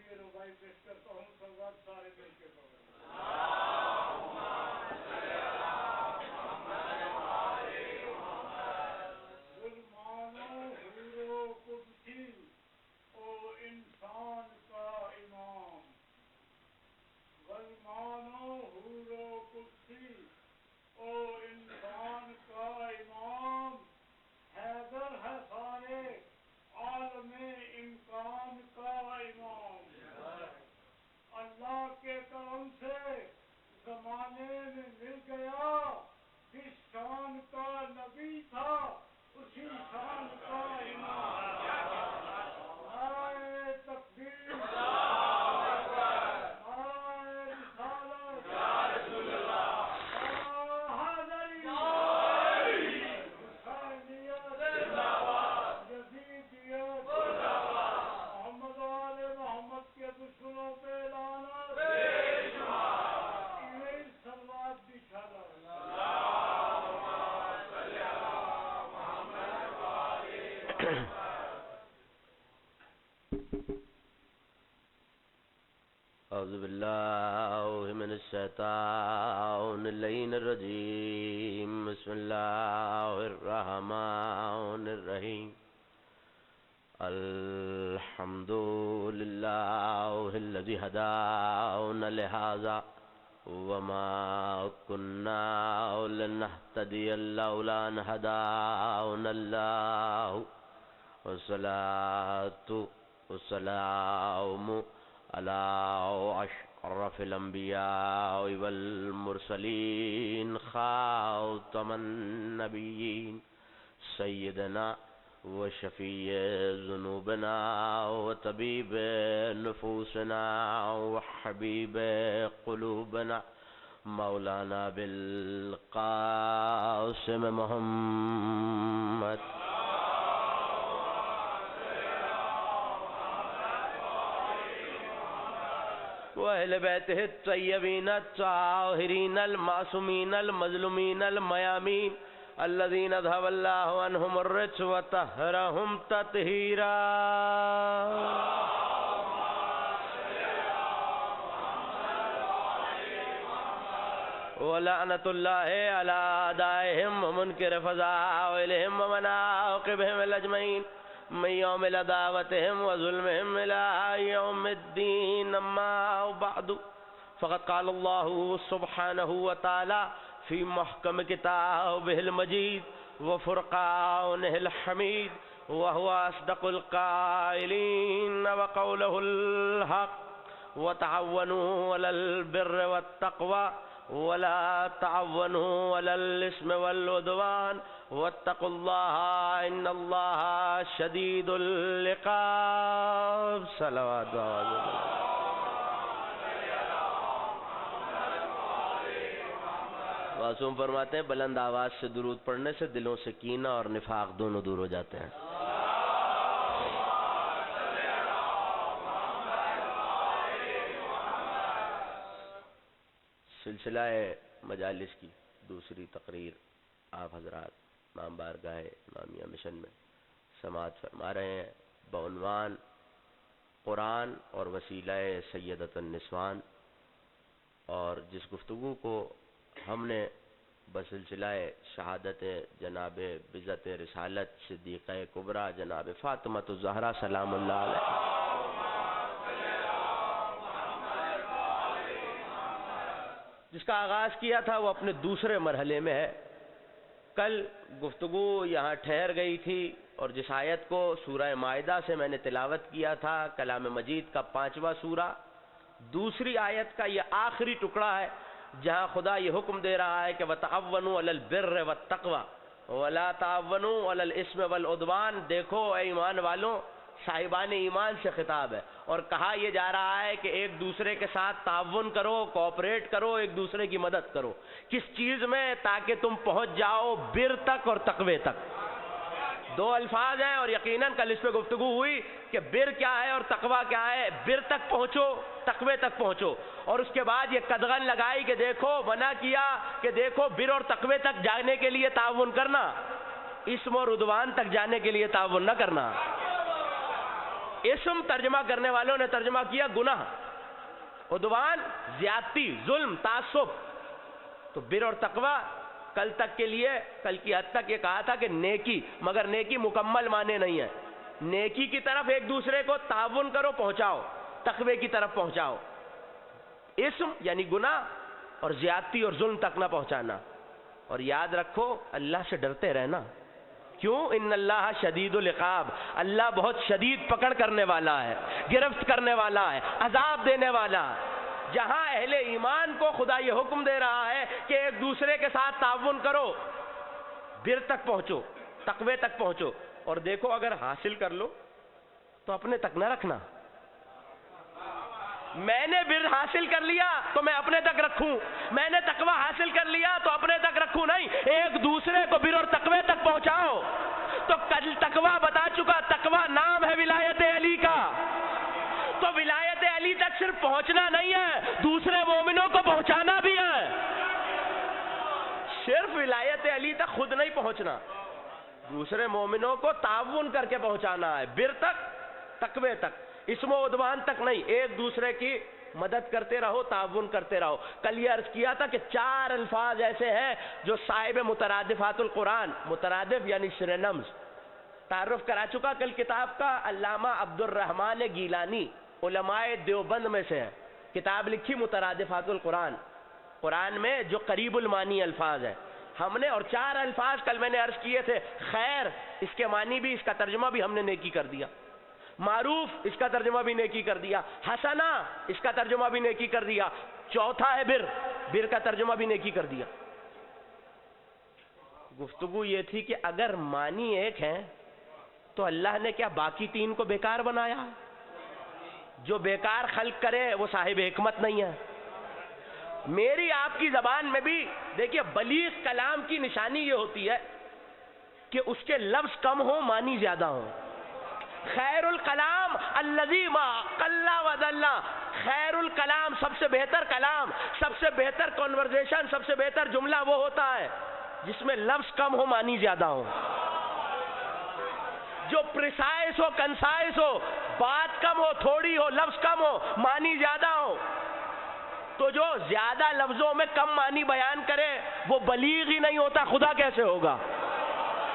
لیے ربائی پیش کرتا ہوں، سلوات سارے مل کے پڑھیں۔ غلمانو حورو قدسی او انسان کا امام، غلمانو حورو قدسی او انسان کا امام، حیدر ہے سارے عالم امکان کا امام۔ اللہ کے کرم سے زمانے میں مل گیا، جس شان کا نبی تھا اسی شان کا امام۔ نعرہ تکبیر، نعرہ رسالت، حیدری، حسینیت، یزیدیت، محمد و آل محمد کے دشمنوں پہ لعنت، یہی صلوات بھی چلا۔ اعوذ باللہ من الشیطان اللعین الرجیم، بسم اللہ الرحمن الرحیم۔ الحمد للہ الذی ہدانا لہذا وما كنا لنهتدي لولا ان هدانا الله، والصلاة والسلام على أشرف الأنبياء والمرسلين خاتم النبيين سيدنا وشفيع ذنوبنا وطبيب نفوسنا وحبيب قلوبنا مولانا بالقاسم محمد وأهل بيته الطيبين الطاهرين المعصومين المظلومين الميامين الذين ذهب الله عنهم الرجس وطهرهم تطهيرا۔ ولعنة الله على أعدائهم ومنكر فزائلهم ومناقبهم الأجمعين من يوم عداوتهم وظلمهم إلى يوم الدين، أما بعد فقد قال الله سبحانه وتعالى في محكم كتابه المجيد وفرقانه الحميد وهو أصدق القائلين وقوله الحق: وتعاونوا على البر والتقوى ولا تعاونوا على الإثم والعدوان واتقوا الله إن الله شديد العقاب۔ صلوات معصوم فرماتے ہیں بلند آواز سے درود پڑھنے سے دلوں سے کینہ اور نفاق دونوں دور ہو جاتے ہیں۔ سلسلہ مجالس کی دوسری تقریر آپ حضرات امام بارگاہ امامیہ مشن میں سماعت فرما رہے ہیں بعنوان قرآن اور وسیلہ سیدۃ النسوان، اور جس گفتگو کو ہم نے بسلسلہ شہادت جناب بذات رسالت صدیقہ کبریٰ جناب فاطمہ الزہرا سلام اللہ علیہ جس کا آغاز کیا تھا وہ اپنے دوسرے مرحلے میں ہے۔ کل گفتگو یہاں ٹھہر گئی تھی اور جس آیت کو سورہ مائدہ سے میں نے تلاوت کیا تھا، کلام مجید کا 5واں سورہ، دوسری آیت کا یہ آخری ٹکڑا ہے جہاں خدا یہ حکم دے رہا ہے کہ وَتَعَوَّنُوا عَلَى الْبِرِّ وَالتَّقْوَى وَلَا تَعَوَّنُوا عَلَى الْإِثْمِ وَالْعُدْوَانِ۔ دیکھو اے ایمان والوں، صاحبان ایمان سے خطاب ہے اور کہا یہ جا رہا ہے کہ ایک دوسرے کے ساتھ تعاون کرو، کوآپریٹ کرو، ایک دوسرے کی مدد کرو۔ کس چیز میں؟ تاکہ تم پہنچ جاؤ بر تک اور تقوی تک۔ دو الفاظ ہیں اور یقیناً کل اس پہ گفتگو ہوئی کہ بر کیا ہے اور تقوی کیا ہے۔ بر تک پہنچو، تقوی تک پہنچو، اور اس کے بعد یہ قدغن لگائی کہ دیکھو منع کیا کہ دیکھو بر اور تقوی تک جانے کے لیے تعاون کرنا، اسم اور عدوان تک جانے کے لیے تعاون نہ کرنا۔ اسم ترجمہ کرنے والوں نے ترجمہ کیا گناہ، عدوان، زیادتی، ظلم، تعصب. تو بر اور تقوی کل تک کے لیے، کل کی حد تک یہ کہا تھا کہ نیکی، مگر نیکی مکمل معنی نہیں ہے. نیکی کی طرف ایک دوسرے کو تعاون کرو، پہنچاؤ، تقوی کی طرف پہنچاؤ. اسم یعنی گناہ اور زیادتی اور ظلم تک نہ پہنچانا. اور یاد رکھو اللہ سے ڈرتے رہنا. کیوں؟ ان اللہ شدید العقاب، اللہ بہت شدید پکڑ کرنے والا ہے، گرفت کرنے والا ہے، عذاب دینے والا ہے. جہاں اہل ایمان کو خدا یہ حکم دے رہا ہے کہ ایک دوسرے کے ساتھ تعاون کرو، بر تک پہنچو، تقوی تک پہنچو. اور دیکھو اگر حاصل کر لو تو اپنے تک نہ رکھنا. میں نے بر حاصل کر لیا تو میں اپنے تک رکھوں، میں نے تقوی حاصل کر لیا تو اپنے تک رکھوں نہیں، ایک دوسرے کو بر اور تقوی تک پہنچاؤ. تو کل تقوی بتا چکا، تقوی نام ہے ولایت علی کا. تو ولایت علی تک صرف پہنچنا نہیں ہے، دوسرے مومنوں کو پہنچانا بھی ہے. صرف ولایت علی تک خود نہیں پہنچنا، دوسرے مومنوں کو تعاون کر کے پہنچانا ہے. بر تک، تقوی تک، اسم و عدوان تک نہیں. ایک دوسرے کی مدد کرتے رہو، تعاون کرتے رہو. کل یہ عرض کیا تھا کہ 4 الفاظ ایسے ہیں جو صاحب مترادفات القرآن، مترادف یعنی سرینمز، تعارف کرا چکا کل کتاب کا. علامہ عبد الرحمن گیلانی علماء دیوبند میں سے ہے، کتاب لکھی مترادفات القرآن. قرآن میں جو قریب المانی الفاظ ہیں ہم نے، اور 4 الفاظ کل میں نے عرض کیے تھے. خیر، اس کے معنی بھی، اس کا ترجمہ بھی ہم نے نیکی کر دیا. معروف، اس کا ترجمہ بھی نیکی کر دیا. حسنہ، اس کا ترجمہ بھی نیکی کر دیا. چوتھا ہے بر، بر کا ترجمہ بھی نیکی کر دیا. گفتگو یہ تھی کہ اگر معنی ایک ہے تو اللہ نے کیا باقی 3 کو بیکار بنایا؟ جو بیکار خلق کرے وہ صاحب حکمت نہیں ہے. میری آپ کی زبان میں بھی دیکھیے، بلیغ کلام کی نشانی یہ ہوتی ہے کہ اس کے لفظ کم ہوں، معنی زیادہ ہوں. خیر الکلام الذی ما قل ودل. خیر الکلام، سب سے بہتر کلام، سب سے بہتر کنورزیشن، سب سے بہتر جملہ وہ ہوتا ہے جس میں لفظ کم ہو، معنی زیادہ ہو. جو پریسائز ہو، کنسائز ہو، بات کم ہو، تھوڑی ہو، لفظ کم ہو، معنی زیادہ ہو. تو جو زیادہ لفظوں میں کم معنی بیان کرے وہ بلیغ ہی نہیں ہوتا، خدا کیسے ہوگا؟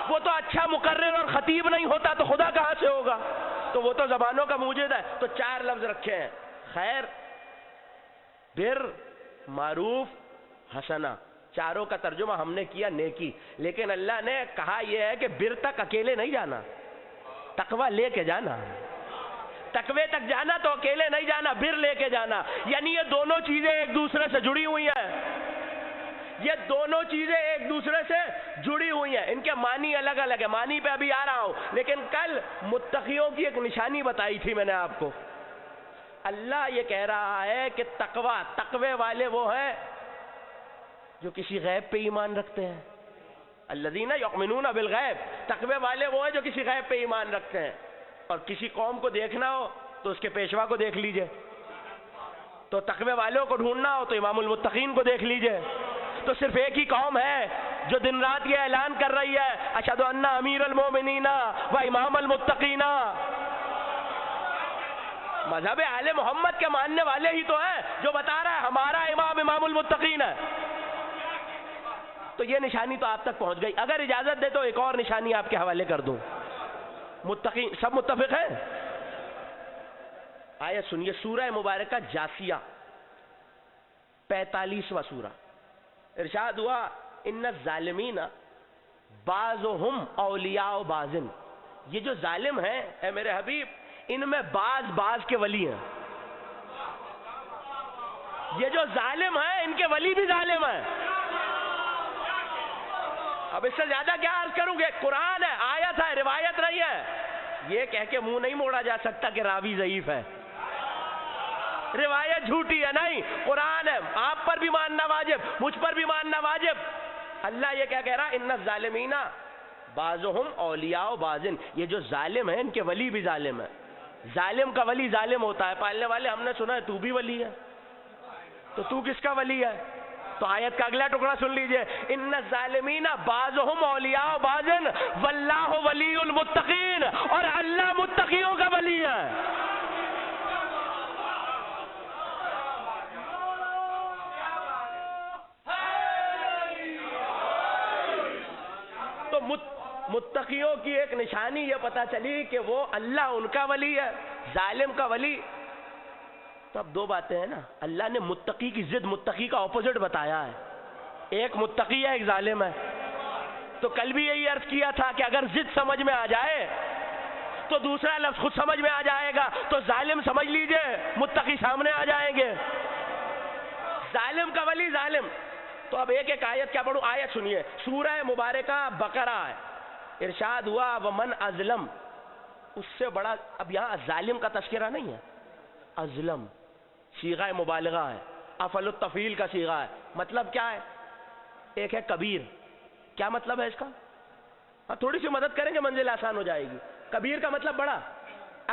وہ تو اچھا مقرر اور خطیب نہیں ہوتا تو خدا کہاں سے ہوگا؟ تو وہ تو زبانوں کا موجد ہے. تو 4 لفظ رکھے ہیں، خیر، بر، معروف، حسنہ. چاروں کا ترجمہ ہم نے کیا نیکی. لیکن اللہ نے کہا یہ ہے کہ بر تک اکیلے نہیں جانا، تقوی لے کے جانا. تقوی تک جانا تو اکیلے نہیں جانا، بر لے کے جانا. یعنی یہ دونوں چیزیں ایک دوسرے سے جڑی ہوئی ہیں. یہ دونوں چیزیں ایک دوسرے سے جڑی ہوئی ہیں. ان کے معنی الگ الگ ہیں، معنی پہ ابھی آ رہا ہوں. لیکن کل متقیوں کی ایک نشانی بتائی تھی میں نے آپ کو. اللہ یہ کہہ رہا ہے کہ تقوی والے وہ ہیں جو کسی غیب پہ ایمان رکھتے ہیں. الذین یؤمنون بالغیب. تقوی والے وہ ہیں جو کسی غیب پہ ایمان رکھتے ہیں. اور کسی قوم کو دیکھنا ہو تو اس کے پیشوا کو دیکھ لیجئے. تو تقوی والوں کو ڈھونڈنا ہو تو امام المتقین کو دیکھ لیجئے. تو صرف ایک ہی قوم ہے جو دن رات یہ اعلان کر رہی ہے اشہد ان امیر المومنین و امام المتقین. مذہب آل محمد کے ماننے والے ہی تو ہیں جو بتا رہا ہے ہمارا امام امام المتقین ہے. تو یہ نشانی تو آپ تک پہنچ گئی. اگر اجازت دے تو ایک اور نشانی آپ کے حوالے کر دوں. متقین سب متفق ہیں؟ آیت سنیے، سورہ مبارکہ جاسیہ 45واں سورہ. ارشاد ہوا ان الظالمین بعضهم اولیاء بعض. یہ جو ظالم ہیں اے میرے حبیب، ان میں بعض کے ولی ہیں. یہ جو ظالم ہیں ان کے ولی بھی ظالم ہیں. اب اس سے زیادہ کیا عرض کروں گے؟ قرآن ہے، آیت ہے، روایت نہیں ہے. یہ کہہ کے منہ نہیں موڑا جا سکتا کہ راوی ضعیف ہے، روایت جھوٹی ہے. نہیں، قرآن ہے. آپ پر بھی ماننا واجب، مجھ پر بھی ماننا واجب. اللہ یہ کیا کہہ رہا؟ ان الظالمین بعضهم اولیاء بعض. یہ جو ظالم ہیں ان کے ولی بھی ظالم ہیں. ظالم کا ولی ظالم ہوتا ہے. پالنے والے ہم نے سنا ہے تو بھی ولی ہے، تو تو کس کا ولی ہے؟ تو آیت کا اگلا ٹکڑا سن لیجئے، ان الظالمین بعضهم اولیاء بعض واللہ ولی المتقین. اور اللہ متقیوں کا ولی ہے. تو متقیوں کی ایک نشانی یہ پتا چلی کہ وہ اللہ ان کا ولی ہے، ظالم کا ولی. تو اب دو باتیں ہیں نا، اللہ نے متقی کی ضد، متقی کا اپوزٹ بتایا ہے. ایک متقی ہے، ایک ظالم ہے. تو کل بھی یہی عرض کیا تھا کہ اگر ضد سمجھ میں آ جائے تو دوسرا لفظ خود سمجھ میں آ جائے گا، تو ظالم سمجھ لیجئے، متقی سامنے آ جائیں گے. ظالم کا ولی ظالم. تو اب ایک ایک آیت کیا پڑھوں؟ آیت سنیے، سورہ مبارکہ بقرہ ہے. ارشاد ہوا ومن ازلم، اس سے بڑا. اب یہاں ظالم کا تذکرہ نہیں ہے، ازلم صیغہ مبالغہ ہے، افعل التفعیل کا صیغہ ہے. مطلب کیا ہے؟ ایک ہے کبیر. کیا مطلب ہے اس کا؟ اب تھوڑی سی مدد کریں گے منزل آسان ہو جائے گی. کبیر کا مطلب بڑا.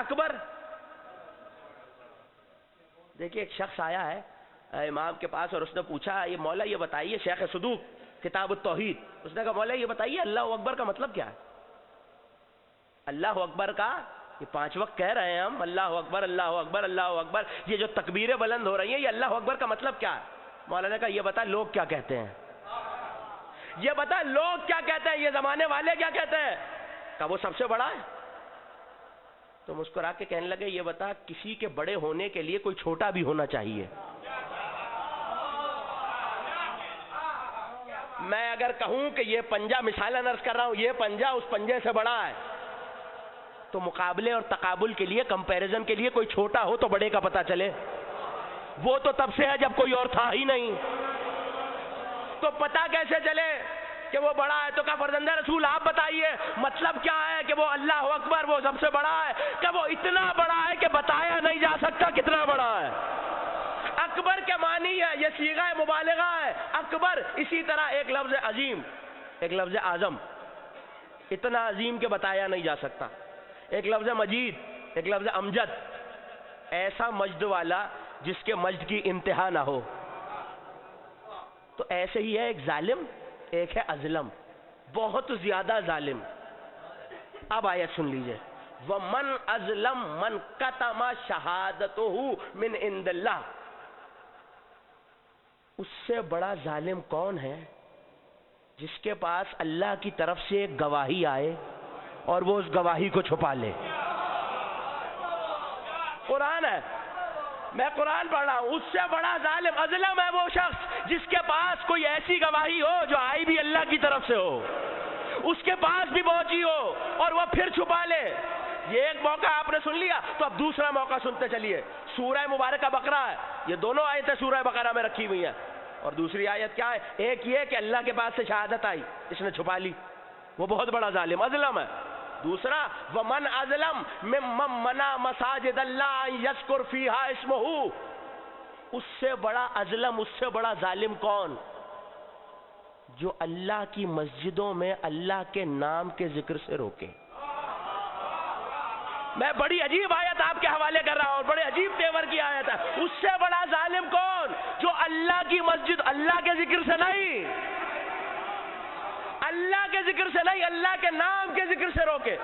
اکبر، دیکھیے ایک شخص آیا ہے امام کے پاس اور اس نے پوچھا یہ مولا یہ بتائیے، شیخ صدوق کتاب التوحید، اس نے کہا مولا یہ بتائیے اللہ اکبر کا مطلب کیا ہے؟ اللہ اکبر کا یہ 5 وقت کہہ رہے ہیں ہم، اللہ اکبر اللہ اکبر اللہ اکبر، یہ جو تکبیریں بلند ہو رہی ہیں یہ اللہ اکبر کا مطلب کیا ہے؟ مولا نے کہا یہ بتا لوگ کیا کہتے ہیں، یہ بتا لوگ کیا کہتے ہیں، یہ زمانے والے کیا کہتے ہیں. کہا وہ سب سے بڑا ہے. تو مسکرا کے کہنے لگے یہ بتا کسی کے بڑے ہونے کے لیے کوئی چھوٹا بھی ہونا چاہیے. میں اگر کہوں کہ یہ پنجہ مثالن عرض کر رہا ہوں، یہ پنجہ اس پنجے سے بڑا ہے، تو مقابلے اور تقابل کے لیے، کمپیریزن کے لیے کوئی چھوٹا ہو تو بڑے کا پتہ چلے. وہ تو تب سے ہے جب کوئی اور تھا ہی نہیں، تو پتہ کیسے چلے کہ وہ بڑا ہے؟ تو کہا فرزند رسول آپ بتائیے مطلب کیا ہے کہ وہ اللہ اکبر وہ سب سے بڑا ہے؟ کہ وہ اتنا بڑا ہے کہ بتایا نہیں جا سکتا کتنا بڑا ہے. اکبر کے معنی ہے، یہ صیغہ مبالغہ ہے اکبر. اسی طرح ایک لفظ عظیم، ایک لفظ اعظم، اتنا عظیم کہ بتایا نہیں جا سکتا. ایک لفظ مجید، ایک لفظ امجد، ایسا مجد والا جس کے مجد کی انتہا نہ ہو. تو ایسے ہی ہے ایک ظالم، ایک ہے ازلم، بہت زیادہ ظالم. اب آیت سن لیجئے، وَمَنْ أَظْلَمْ مَنْ كَتَمَ شَهَادَتُهُ مِنْ عِنْدِ اللَّهِ. اس سے بڑا ظالم کون ہے جس کے پاس اللہ کی طرف سے ایک گواہی آئے اور وہ اس گواہی کو چھپا لے. قرآن ہے، میں قرآن پڑھ رہا ہوں. اس سے بڑا ظالم ازلم ہے وہ شخص جس کے پاس کوئی ایسی گواہی ہو جو آئی بھی اللہ کی طرف سے ہو، اس کے پاس بھی پہنچی ہو اور وہ پھر چھپا لے. یہ ایک موقع آپ نے سن لیا، تو اب دوسرا موقع سنتے چلیے. سورہ مبارکہ بقرہ ہے، یہ دونوں آیتیں سورہ بقرہ میں رکھی ہوئی ہیں. اور دوسری آیت کیا ہے؟ ایک یہ کہ اللہ کے پاس سے شہادت آئی، اس نے چھپا لی، وہ بہت بڑا ظالم ازلم ہے. دوسرا ومن ازلم ممن منع مساجد اللہ ان یذکر فیہا اسمہ. اس سے بڑا ازلم، اس سے بڑا ظالم کون؟ جو اللہ کی مسجدوں میں اللہ کے نام کے ذکر سے روکے. میں بڑی عجیب آیت آپ کے حوالے کر رہا ہوں، بڑے عجیب تیور کی آیت ہے. اس سے بڑا ظالم کون؟ جو اللہ کی مسجد، اللہ کے ذکر سے نہیں، اللہ کے ذکر سے نہیں، اللہ کے نام کے ذکر سے روکے.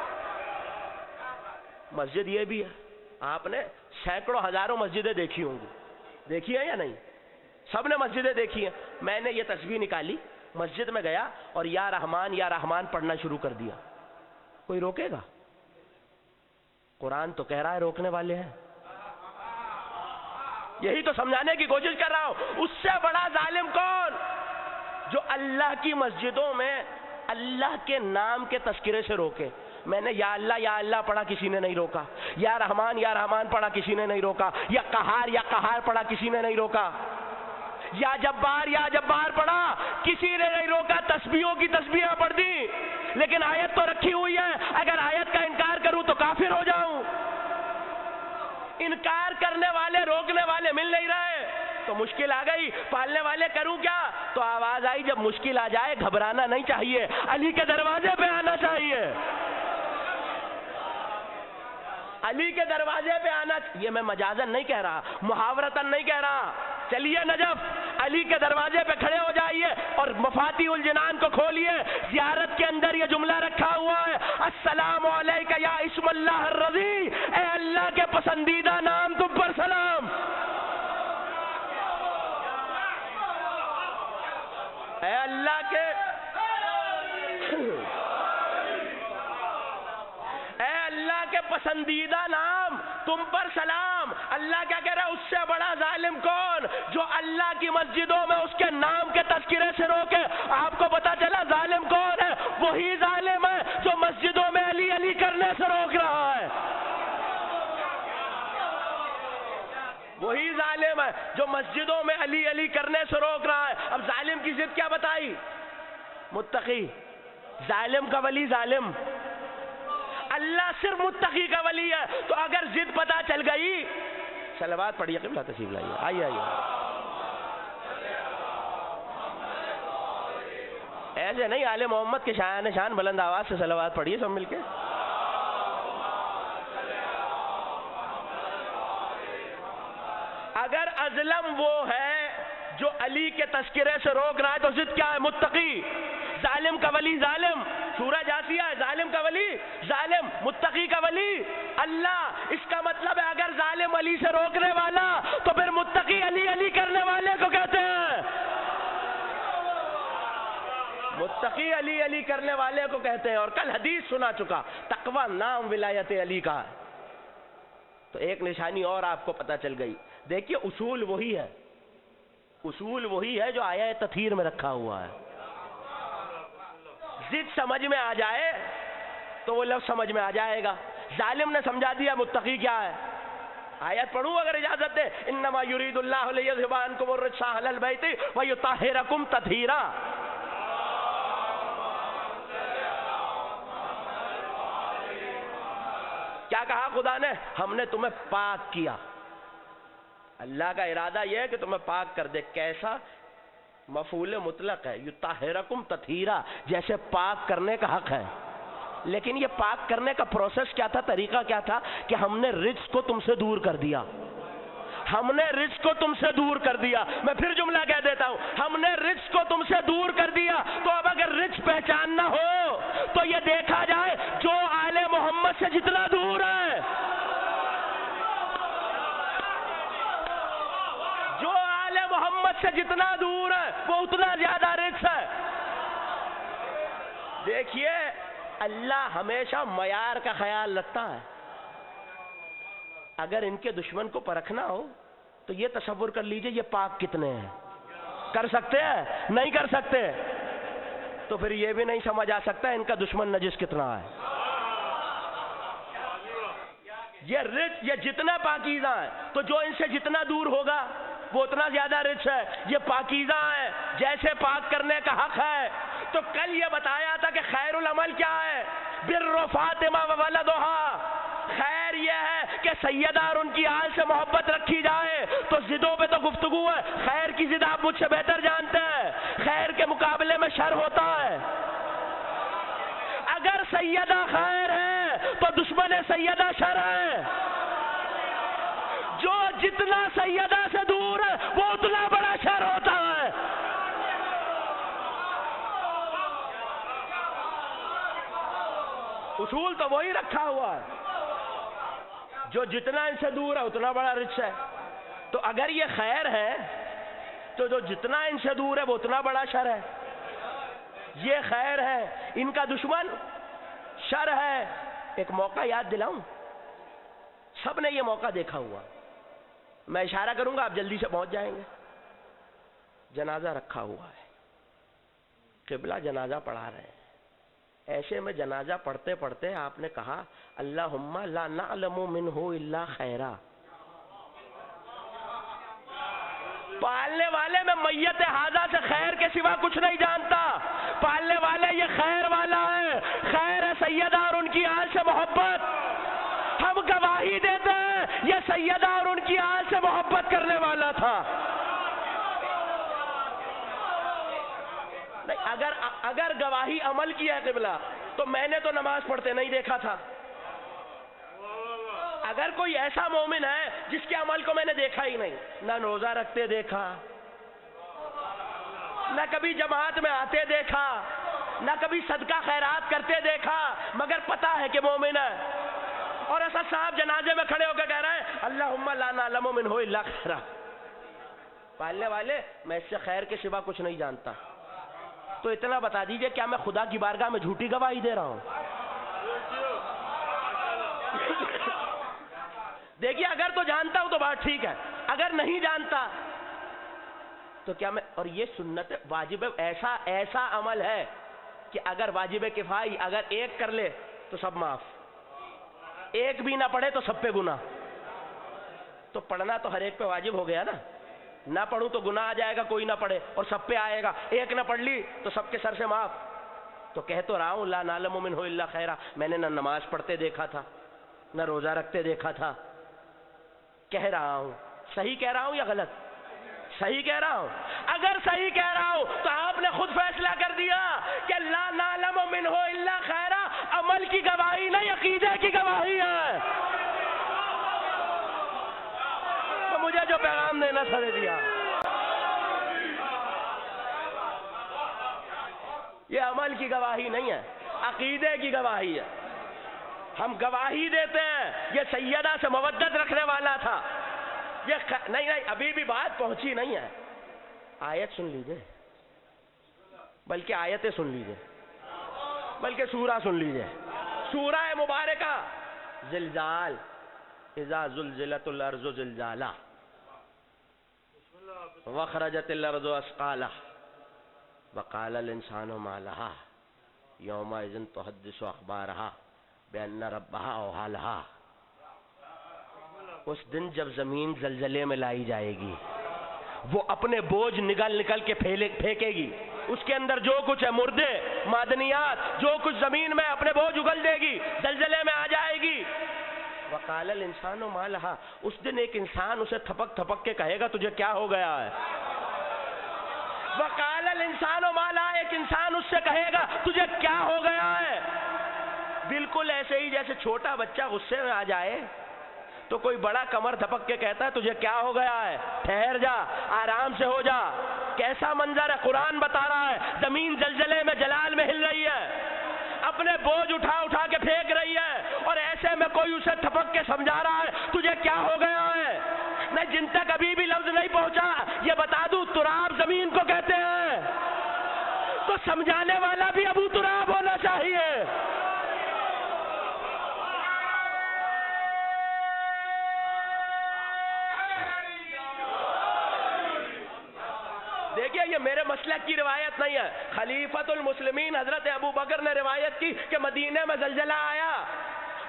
مسجد یہ بھی ہے، آپ نے سینکڑوں ہزاروں مسجدیں دیکھی ہوں گی، دیکھی ہیں یا نہیں؟ سب نے مسجدیں دیکھی ہیں. میں نے یہ تصویر نکالی، مسجد میں گیا اور یا رحمان پڑھنا شروع کر دیا. کوئی روکے گا؟ قرآن تو کہہ رہا ہے روکنے والے ہیں. یہی تو سمجھانے کی کوشش کر رہا ہوں. اس سے بڑا ظالم کون؟ جو اللہ کی مسجدوں میں اللہ کے نام کے تذکرے سے روکے. میں نے یا اللہ پڑھا، کسی نے نہیں روکا. یا رحمان پڑھا، کسی نے نہیں روکا. یا قہار پڑھا، کسی نے نہیں روکا. یا جبار پڑھا، کسی نے نہیں روکا. تسبیحوں کی تسبیحیں پڑھ دی، لیکن آیت تو رکھی ہوئی ہے. اگر آیت کا انکار کروں تو کافر ہو جاؤں. انکار کرنے والے، روکنے والے مل نہیں رہے تو مشکل آ گئی. پالنے والے کروں کیا؟ تو آواز آئی جب مشکل آ جائے گھبرانا نہیں چاہیے، علی کے دروازے پہ آنا چاہیے. علی کے دروازے پہ آنا. یہ میں مجازن نہیں کہہ رہا، محاورتن نہیں کہہ رہا. چلیے نجف، علی کے دروازے پہ کھڑے ہو جائیے اور مفاتیح الجنان کو کھولیے. زیارت کے اندر یہ جملہ رکھا ہوا ہے، السلام علیکہ یا اسم اللہ الرضی. اے اللہ پسندیدہ نام تم پر سلام. اے اللہ کے پسندیدہ نام تم پر سلام. اللہ کیا کہہ رہا ہے؟ اس سے بڑا ظالم کون جو اللہ کی مسجدوں میں اس کے نام کے تذکرے سے روکے. آپ کو پتا چلا ظالم کون ہے؟ وہی ظالم ہے جو مسجدوں میں علی علی کرنے سے روک رہا ہے. وہی ظالم ہے جو مسجدوں میں علی علی کرنے سے روک رہا ہے. اب ظالم کی ضد کیا بتائی؟ متقی. ظالم کا ولی ظالم، اللہ صرف متقی کا ولی ہے. تو اگر ضد پتا چل گئی، صلوات پڑھیے. قبلہ تشریف لائیے. آئیے آئیے. ایسے نہیں، آل محمد کے شایان شان بلند آواز سے صلوات پڑھیے سب مل کے. اگر ازلم وہ ہے جو علی کے تذکرے سے روک رہا ہے تو ضد کیا ہے؟ متقی. ظالم کا ولی ظالم، سورہ جاثیہ ہے. ظالم کا ولی ظالم، متقی کا ولی اللہ. اس کا مطلب ہے اگر ظالم علی سے روکنے والا تو پھر متقی علی علی کرنے والے کو کہتے ہیں. متقی علی علی کرنے والے کو کہتے ہیں. اور کل حدیث سنا چکا، تقوی نام ولایت علی کا. تو ایک نشانی اور آپ کو پتہ چل گئی. دیکھیے اصول وہی ہے، اصول وہی ہے جو آیا تطہیر میں رکھا ہوا ہے. ضد سمجھ میں آ جائے تو وہ لفظ سمجھ میں آ جائے گا. ظالم نے سمجھا دیا متقی کیا ہے. آیت پڑھوں اگر اجازت دے؟ انما یرید اللہ لیذھب عنکم الرجس اہل البیت ویطہرکم تطہیرا. کیا کہا خدا نے؟ ہم نے تمہیں پاک کیا. اللہ کا ارادہ یہ ہے کہ تمہیں پاک کر دے. کیسا؟ مفعول مطلق ہے. یطہرکم تطہیرا، جیسے پاک کرنے کا حق ہے. لیکن یہ پاک کرنے کا پروسیس کیا تھا، طریقہ کیا تھا؟ کہ ہم نے رجس کو تم سے دور کر دیا. ہم نے رجس کو تم سے دور کر دیا. میں پھر جملہ کہہ دیتا ہوں، ہم نے رجس کو تم سے دور کر دیا. تو اب اگر رجس پہچاننا ہو تو یہ دیکھا جائے جو آل محمد سے جتنا دور ہے، جو آل محمد سے جتنا دور ہے وہ اتنا زیادہ رجس ہے. دیکھیے اللہ ہمیشہ معیار کا خیال رکھتا ہے. اگر ان کے دشمن کو پرکھنا ہو تو یہ تصور کر لیجئے یہ پاک کتنے ہیں. کر سکتے ہیں؟ نہیں کر سکتے. تو پھر یہ بھی نہیں سمجھ آ سکتا ان کا دشمن نجس کتنا ہے. یہ جتنا پاکیزہ ہے تو جو ان سے جتنا دور ہوگا وہ اتنا زیادہ رچ ہے. یہ پاکیزہ ہے، جیسے پاک کرنے کا حق ہے. تو کل یہ بتایا تھا کہ خیر العمل کیا ہے؟ بر فاطمہ و ولدہا. خیر یہ ہے کہ سیدہ اور ان کی آل سے محبت رکھی جائے. تو ضدوں پہ تو گفتگو ہے. خیر کی ضد آپ مجھ سے بہتر جانتے ہیں. خیر کے مقابلے میں شر ہوتا ہے. اگر سیدہ خیر ہے تو دشمن سیدہ شر ہے. جو جتنا سیدہ سے دور ہے وہ اتنا بڑا شر ہوتا ہے. اصول تو وہی رکھا ہوا ہے. جو جتنا ان سے دور ہے اتنا بڑا رچ ہے. تو اگر یہ خیر ہے تو جو جتنا ان سے دور ہے وہ اتنا بڑا شر ہے. یہ خیر ہے، ان کا دشمن شر ہے. ایک موقع یاد دلاؤں، سب نے یہ موقع دیکھا ہوا. میں اشارہ کروں گا آپ جلدی سے پہنچ جائیں گے. جنازہ رکھا ہوا ہے، قبلہ جنازہ پڑھا رہے ہیں. ایسے میں جنازہ پڑھتے پڑھتے آپ نے کہا اللہم لا نعلم منہ الا خیرا. پالنے والے میں میت ہاذا سے خیر کے سوا کچھ نہیں جانتا. پالنے والے یہ خیر والا ہے. خیر ہے سیدہ اور ان کی آل سے محبت. ہم گواہی دیتے ہیں یہ سیدہ اور ان کی آل سے محبت کرنے والا تھا. اگر گواہی عمل کی ہے قبلہ تو میں نے تو نماز پڑھتے نہیں دیکھا تھا. اگر کوئی ایسا مومن ہے جس کے عمل کو میں نے دیکھا ہی نہیں، نہ روزہ رکھتے دیکھا، نہ کبھی جماعت میں آتے دیکھا، نہ کبھی صدقہ خیرات کرتے دیکھا، مگر پتا ہے کہ مومن ہے. اور ایسا صاحب جنازے میں کھڑے ہو کے کہہ رہے ہیں لا نعلم منہ الا خیرا، پالنے والے میں اس سے خیر کے سوا کچھ نہیں جانتا. تو اتنا بتا دیجئے کیا میں خدا کی بارگاہ میں جھوٹی گواہی دے رہا ہوں؟ دیکھیے اگر تو جانتا ہوں تو بات ٹھیک ہے، اگر نہیں جانتا تو کیا میں، اور یہ سنت واجب ایسا عمل ہے کہ اگر واجب کفائی اگر ایک کر لے تو سب معاف، ایک بھی نہ پڑھے تو سب پہ گناہ. تو پڑھنا تو ہر ایک پہ واجب ہو گیا نا، نہ پڑھوں تو گناہ آ جائے گا کوئی نہ پڑھے، اور سب پہ آئے گا، ایک نہ پڑھ لی تو سب کے سر سے معاف. تو کہہ تو رہا ہوں لا نعلم منہ الا خیرا، میں نے نہ نماز پڑھتے دیکھا تھا نہ روزہ رکھتے دیکھا تھا. کہہ رہا ہوں، صحیح کہہ رہا ہوں یا غلط؟ صحیح کہہ رہا ہوں. اگر صحیح کہہ رہا ہوں تو آپ نے خود فیصلہ کر دیا کہ لا نعلم منہ الا خیرا عمل کی گواہی نہیں، عقیدے کی گواہی ہے. تو مجھے جو پیغام دینا تھا دے دیا. یہ عمل کی گواہی نہیں ہے، عقیدے کی گواہی ہے. ہم گواہی دیتے ہیں یہ سیدہ سے مودت رکھنے والا تھا. یہ نہیں ابھی بھی بات پہنچی نہیں ہے. آیت سن لیجئے، بلکہ آیتیں سن لیجئے، بلکہ سورہ سن لیجئے. سورہ مبارکہ زلزال، اذا زلزلت الارض زلزالہ واخرجت الارض اثقالہ وقال الانسان ما لہا یومئذ تحدث اخبارہا بأن ربہا اوحی لہا. اس دن جب زمین زلزلے میں لائی جائے گی، وہ اپنے بوجھ نکل کے پھینکے گی. اس کے اندر جو کچھ ہے، مردے، معدنیات، جو کچھ زمین میں اپنے بوجھ اگل دے گی، زلزلے میں آ جائے گی. وقال الانسان ما لہا، اس دن ایک انسان اسے تھپک تھپک کے کہے گا تجھے کیا ہو گیا ہے. وقال الانسان ما لہا، ایک انسان اس سے کہے گا تجھے کیا ہو گیا ہے. بالکل ایسے ہی جیسے چھوٹا بچہ غصے میں آ جائے تو کوئی بڑا کمر دھپک کے کہتا ہے تجھے کیا ہو گیا ہے، ٹھہر جا، آرام سے ہو جا. کیسا منظر ہے، قرآن بتا رہا ہے. زمین زلزلے میں جلال میں ہل رہی ہے، اپنے بوجھ اٹھا کے پھینک رہی ہے، اور ایسے میں کوئی اسے تھپک کے سمجھا رہا ہے تجھے کیا ہو گیا ہے. میں جن تک ابھی بھی لفظ نہیں پہنچا یہ بتا دوں، تراب زمین کو کہتے ہیں. تو سمجھانے والا بھی ابو تراب ہونا چاہیے. دیکھیے یہ میرے مسلک کی روایت نہیں ہے، خلیفۃ المسلمین حضرت ابو بکر نے روایت کی کہ مدینے میں زلزلہ آیا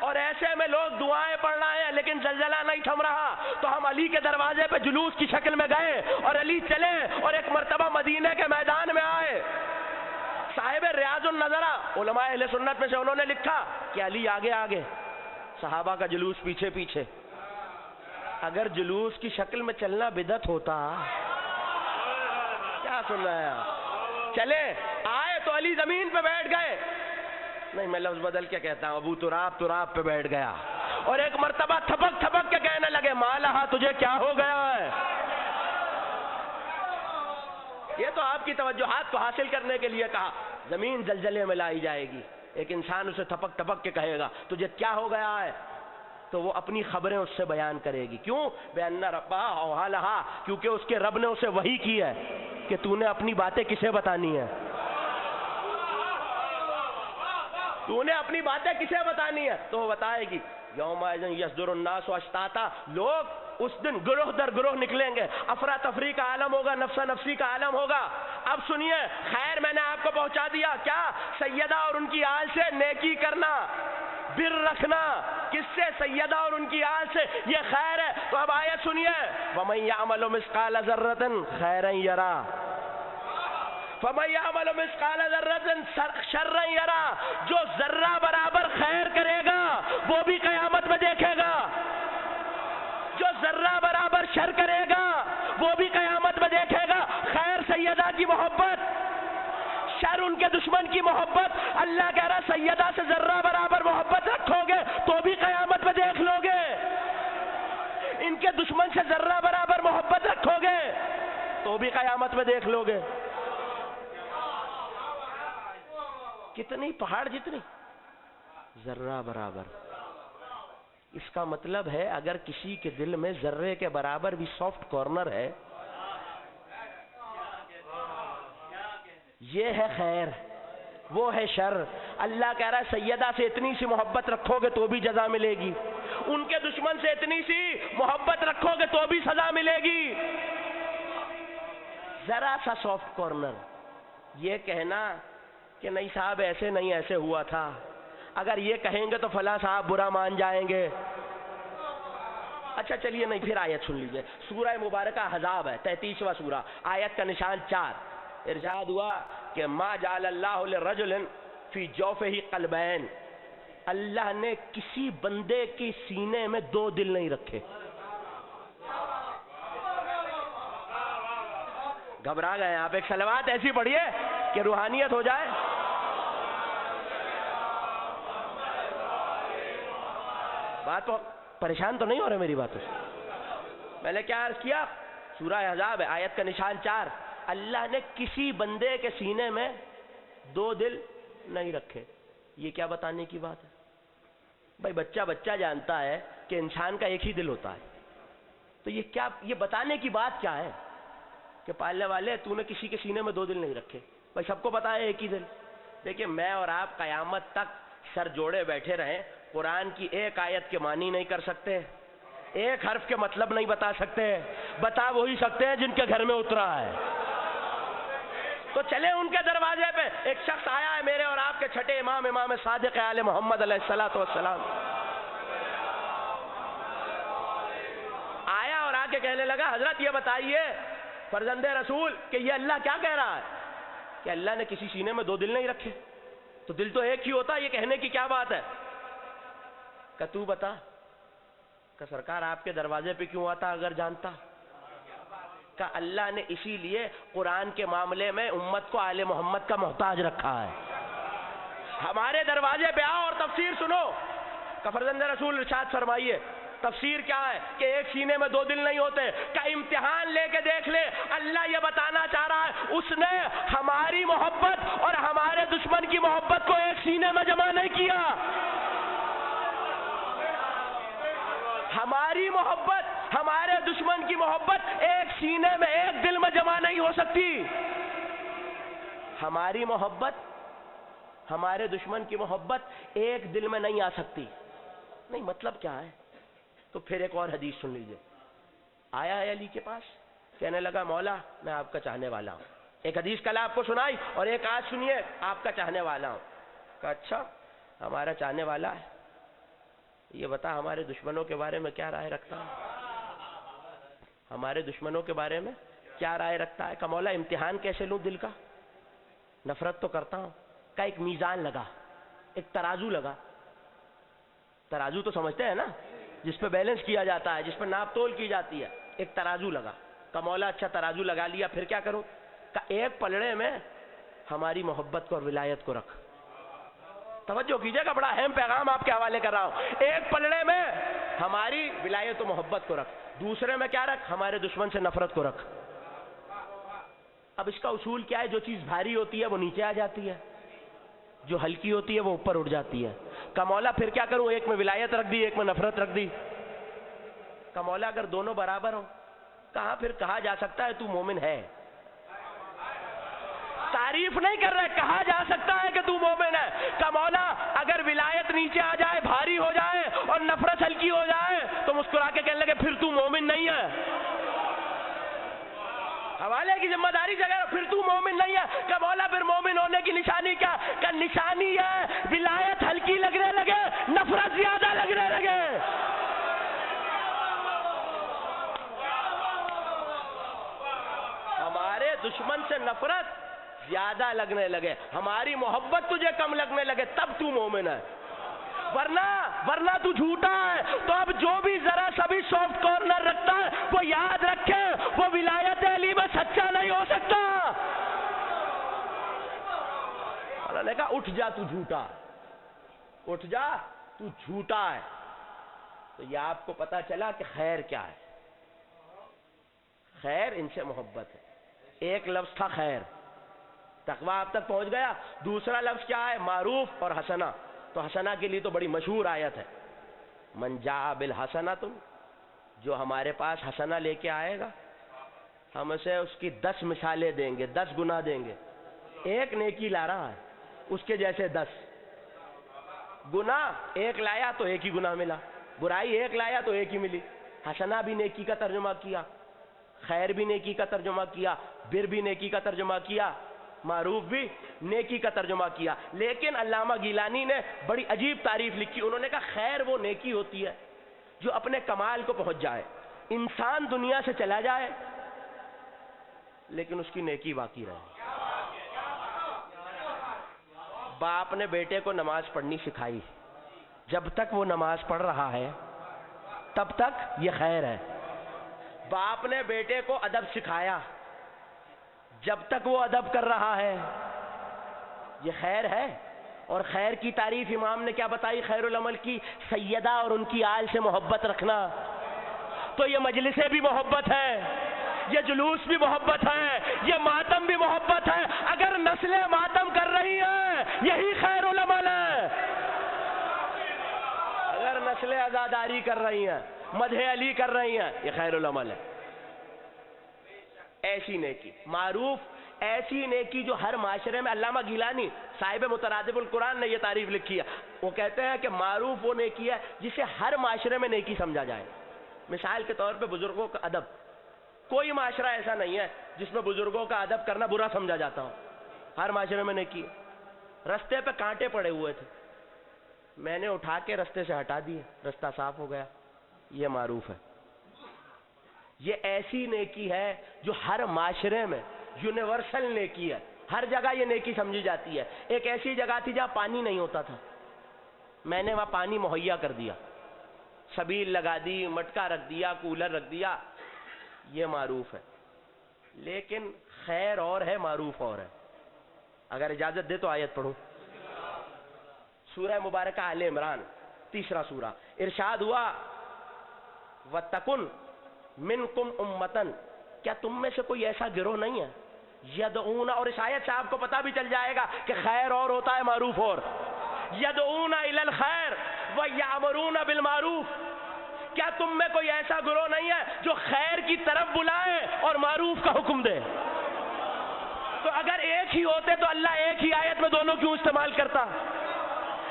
اور ایسے میں لوگ دعائیں پڑھ رہے ہیں لیکن زلزلہ نہیں تھم رہا. تو ہم علی کے دروازے پہ جلوس کی شکل میں گئے اور علی چلے اور ایک مرتبہ مدینے کے میدان میں آئے. صاحب ریاض النظرہ علماء اہل سنت میں سے انہوں نے لکھا کہ علی آگے آگے، صحابہ کا جلوس پیچھے پیچھے. اگر جلوس کی شکل میں چلنا بدعت ہوتا، کیا سن رہے ہیں؟ چلے آئے تو علی زمین پہ بیٹھ گئے، نہیں میں لفظ بدل کے کہتا ہوں، ابو تراب پہ بیٹھ گیا اور ایک مرتبہ تھپک تھپک کے کہنے لگے ما لہا تجھے کیا ہو گیا ہے. یہ تو آپ کی توجہات کو حاصل کرنے کے لیے کہا. زمین زلزلے میں لائی جائے گی، ایک انسان اسے تھپک تھپک کے کہے گا تجھے کیا ہو گیا ہے، تو وہ اپنی خبریں اس سے بیان کرے گی. کیوں؟ بأن ربہا اوحی لہا، کیونکہ اس کے رب نے اسے وحی کی ہے کہ تو نے اپنی باتیں کسے بتانی ہے. تو نے اپنی باتیں کسے بتانی ہے تو وہ بتائے گی. یومئذ یصدر الناس اشتاتا، لوگ اس دن گروہ در گروہ نکلیں گے، افراتفری کا عالم ہوگا، نفسا نفسی کا عالم ہوگا. اب سنیے، خیر میں نے آپ کو پہنچا دیا. کیا؟ سیدہ اور ان کی آل سے نیکی کرنا، بر رکھنا. کس سے؟ سیدہ اور ان کی آل سے، یہ خیر ہے. تو اب آیت سنیے، وَمَن يَعْمَلُ مِثْقَالَ ذَرَّةٍ خَيْرًا يَرَهُ فَمَن يَعْمَلُ مِثْقَالَ ذَرَّةٍ شَرًّا يَرَهُ. جو ذرہ برابر خیر کرے گا وہ بھی قیامت میں دیکھے گا، جو ذرہ برابر شر کرے گا وہ بھی قیامت میں دیکھے گا. خیر سیدہ کی محبت، شر ان کے دشمن کی محبت. اللہ کہہ رہا سیدہ سے ذرہ برابر محبت رکھو گے تو بھی قیامت میں دیکھ لو گے، ان کے دشمن سے ذرہ برابر محبت رکھو گے تو بھی قیامت میں دیکھ لو گے. کتنی؟ پہاڑ جتنی، ذرہ برابر. اس کا مطلب ہے اگر کسی کے دل میں ذرے کے برابر بھی سافٹ کارنر ہے، یہ ہے خیر، وہ ہے شر۔ اللہ کہہ رہا ہے سیدہ سے اتنی سی محبت رکھو گے تو بھی جزا ملے گی، ان کے دشمن سے اتنی سی محبت رکھو گے تو بھی سزا ملے گی۔ ذرا سا سافٹ کارنر، یہ کہنا کہ نہیں صاحب ایسے نہیں ایسے ہوا تھا، اگر یہ کہیں گے تو فلاں صاحب برا مان جائیں گے۔ اچھا چلیے نہیں، پھر آیت سن لیجئے، سورہ مبارکہ احزاب ہے، 33واں سورہ، آیت کا نشان 4۔ ارشاد ہوا کہ ما جعل اللہ لرجل فی جوفہ قلبین، اللہ نے کسی بندے کی سینے میں دو دل نہیں رکھے۔ گھبرا گئے آپ، ایک صلوات ایسی پڑھیے کہ روحانیت ہو جائے۔ بات تو پریشان تو نہیں ہو رہے میری باتوں سے؟ میں نے کیا عرض کیا؟ سورہ احزاب ہے، آیت کا نشان 4، اللہ نے کسی بندے کے سینے میں دو دل نہیں رکھے۔ یہ کیا بتانے کی بات ہے؟ بھائی بچہ جانتا ہے کہ انسان کا ایک ہی دل ہوتا ہے، تو یہ بتانے کی بات کیا ہے کہ پالنے والے تو نے کسی کے سینے میں دو دل نہیں رکھے؟ بھائی سب کو پتا ہے ایک ہی دل۔ دیکھیں میں اور آپ قیامت تک سر جوڑے بیٹھے رہیں، قرآن کی ایک آیت کے معنی نہیں کر سکتے، ایک حرف کے مطلب نہیں بتا سکتے، بتا وہی سکتے ہیں جن کے گھر میں اترا ہے۔ تو چلے ان کے دروازے پہ، ایک شخص آیا ہے میرے اور آپ کے چھٹے امام صادق آل محمد علیہ السلام، آیا اور آ کے کہنے لگا حضرت یہ بتائیے فرزند رسول کہ یہ اللہ کیا کہہ رہا ہے کہ اللہ نے کسی سینے میں دو دل نہیں رکھے؟ تو دل تو ایک ہی ہوتا، یہ کہنے کی کیا بات ہے؟ کہ تو بتا کہ سرکار آپ کے دروازے پہ کیوں آتا اگر جانتا؟ کہ اللہ نے اسی لیے قرآن کے معاملے میں امت کو آل محمد کا محتاج رکھا ہے۔ ہمارے دروازے پہ آؤ اور تفسیر سنو کہ فرزند رسول ارشاد فرمائیے تفسیر کیا ہے کہ ایک سینے میں دو دل نہیں ہوتے، کا امتحان لے کے دیکھ لے۔ اللہ یہ بتانا چاہ رہا ہے اس نے ہماری محبت اور ہمارے دشمن کی محبت کو ایک سینے میں جمع نہیں کیا۔ ہماری محبت، ہمارے دشمن کی محبت ایک سینے میں ایک دل میں جمع نہیں ہو سکتی۔ ہماری محبت، ہمارے دشمن کی محبت ایک دل میں نہیں آ سکتی۔ نہیں مطلب کیا ہے؟ تو پھر ایک اور حدیث سن لیجئے۔ آیا ہے علی کے پاس، کہنے لگا مولا میں آپ کا چاہنے والا ہوں۔ ایک حدیث کل آپ کو سنائی اور ایک آج سنیے، آپ کا چاہنے والا ہوں۔ کہا اچھا ہمارا چاہنے والا ہے، یہ بتا ہمارے دشمنوں کے بارے میں کیا رائے رکھتا ہے؟ ہمارے دشمنوں کے بارے میں کیا رائے رکھتا ہے؟ کہ مولا امتحان کیسے لوں دل کا؟ نفرت تو کرتا ہوں۔ کا ایک میزان لگا، ایک ترازو لگا۔ ترازو تو سمجھتے ہیں نا، جس پہ بیلنس کیا جاتا ہے، جس پہ ناپ تول کی جاتی ہے۔ ایک ترازو لگا۔ کہ مولا اچھا ترازو لگا لیا، پھر کیا کروں؟ کہ ایک پلڑے میں ہماری محبت کو اور ولایت کو رکھ۔ توجہ کیجئے گا، بڑا اہم پیغام آپ کے حوالے کر رہا ہوں۔ ایک پلڑے میں ہماری ولایت و محبت کو رکھ، دوسرے میں کیا رکھ؟ ہمارے دشمن سے نفرت کو رکھ۔ اب اس کا اصول کیا ہے؟ جو چیز بھاری ہوتی ہے وہ نیچے آ جاتی ہے، جو ہلکی ہوتی ہے وہ اوپر اٹھ جاتی ہے۔ کہ مولا پھر کیا کروں؟ ایک میں ولایت رکھ دی، ایک میں نفرت رکھ دی۔ کہ مولا اگر دونوں برابر ہوں، کہاں پھر کہا جا سکتا ہے تو مومن ہے؟ تعریف نہیں کر رہے، کہا جا سکتا ہے کہ تو مومن ہے۔ کہ مولا اگر ولایت نیچے آ جائے، بھاری ہو جائے اور نفرت ہلکی ہو جائے تو مسکرا کے کہنے لگے پھر تو مومن نہیں ہے۔ حوالے کی ذمہ داری سے اگر پھر تو مومن نہیں ہے، کہ مولا پھر مومن ہونے کی نشانی کیا؟ کہ نشانی ہے ولایت ہلکی لگنے لگے، نفرت زیادہ لگنے لگے۔ ہمارے دشمن سے نفرت زیادہ لگنے لگے، ہماری محبت تجھے کم لگنے لگے، تب تو مومن ہے۔ ورنہ تو جھوٹا ہے۔ تو اب جو بھی ذرا سا بھی سافٹ کارنر رکھتا ہے وہ یاد رکھے وہ ولایت علی میں سچا نہیں ہو سکتا۔ اللہ نے کہا اٹھ جا تو جھوٹا، اٹھ جا تو جھوٹا ہے۔ تو یہ آپ کو پتا چلا کہ خیر کیا ہے۔ خیر ان سے محبت ہے۔ ایک لفظ تھا خیر، تقویٰ آپ تک پہنچ گیا۔ دوسرا لفظ کیا ہے؟ معروف اور حسنہ۔ تو حسنہ کے لیے تو بڑی مشہور آیت ہے، من جاء بالحسنۃ، جو ہمارے پاس حسنہ لے کے آئے گا ہم اسے اس کی 10 مثالیں دیں گے، 10 گنا دیں گے. ایک نیکی لا رہا ہے اس کے جیسے 10 گنا. ایک لایا تو ایک ہی گنا ملا، برائی ایک لایا تو ایک ہی ملی. حسنہ بھی نیکی کا ترجمہ کیا، خیر بھی نیکی کا ترجمہ کیا، بر بھی نیکی کا ترجمہ کیا، معروف بھی نیکی کا ترجمہ کیا. لیکن علامہ گیلانی نے بڑی عجیب تعریف لکھی. انہوں نے کہا خیر وہ نیکی ہوتی ہے جو اپنے کمال کو پہنچ جائے، انسان دنیا سے چلا جائے لیکن اس کی نیکی باقی رہے. باپ نے بیٹے کو نماز پڑھنی سکھائی، جب تک وہ نماز پڑھ رہا ہے تب تک یہ خیر ہے. باپ نے بیٹے کو ادب سکھایا، جب تک وہ ادب کر رہا ہے یہ خیر ہے. اور خیر کی تعریف امام نے کیا بتائی؟ خیر العمل کی سیدہ اور ان کی آل سے محبت رکھنا. تو یہ مجلسیں بھی محبت ہے، یہ جلوس بھی محبت ہے، یہ ماتم بھی محبت ہے. اگر نسلیں ماتم کر رہی ہیں یہی خیر العمل ہے. اگر نسلیں عزاداری کر رہی ہیں، مدح علی کر رہی ہیں، یہ خیر العمل ہے. ایسی نیکی معروف، ایسی نیکی جو ہر معاشرے میں. علامہ گیلانی صاحب مترادف القرآن نے یہ تعریف لکھی ہے. وہ کہتے ہیں کہ معروف وہ نیکی ہے جسے ہر معاشرے میں نیکی سمجھا جائے. مثال کے طور پہ بزرگوں کا ادب. کوئی معاشرہ ایسا نہیں ہے جس میں بزرگوں کا ادب کرنا برا سمجھا جاتا ہو. ہر معاشرے میں نیکی ہے. رستے پہ کانٹے پڑے ہوئے تھے، میں نے اٹھا کے رستے سے ہٹا دیے، رستہ صاف ہو گیا. یہ معروف ہے. یہ ایسی نیکی ہے جو ہر معاشرے میں یونیورسل نیکی ہے، ہر جگہ یہ نیکی سمجھی جاتی ہے. ایک ایسی جگہ تھی جہاں پانی نہیں ہوتا تھا، میں نے وہاں پانی مہیا کر دیا، سبیل لگا دی، مٹکا رکھ دیا، کولر رکھ دیا. یہ معروف ہے. لیکن خیر اور ہے، معروف اور ہے. اگر اجازت دے تو آیت پڑھوں. سورہ مبارکہ آل عمران، تیسرا سورہ. ارشاد ہوا وَتَّقُنْ مِنْكُمْ أُمَّةً، کیا تم میں سے کوئی ایسا گروہ نہیں ہے یدعون، اور اس آیت سے آپ کو پتہ بھی چل جائے گا کہ خیر اور ہوتا ہے، معروف اور. یدعون الی الخیر ویأمرون بالمعروف، کیا تم میں کوئی ایسا گروہ نہیں ہے جو خیر کی طرف بلائے اور معروف کا حکم دے؟ تو اگر ایک ہی ہوتے تو اللہ ایک ہی آیت میں دونوں کیوں استعمال کرتا؟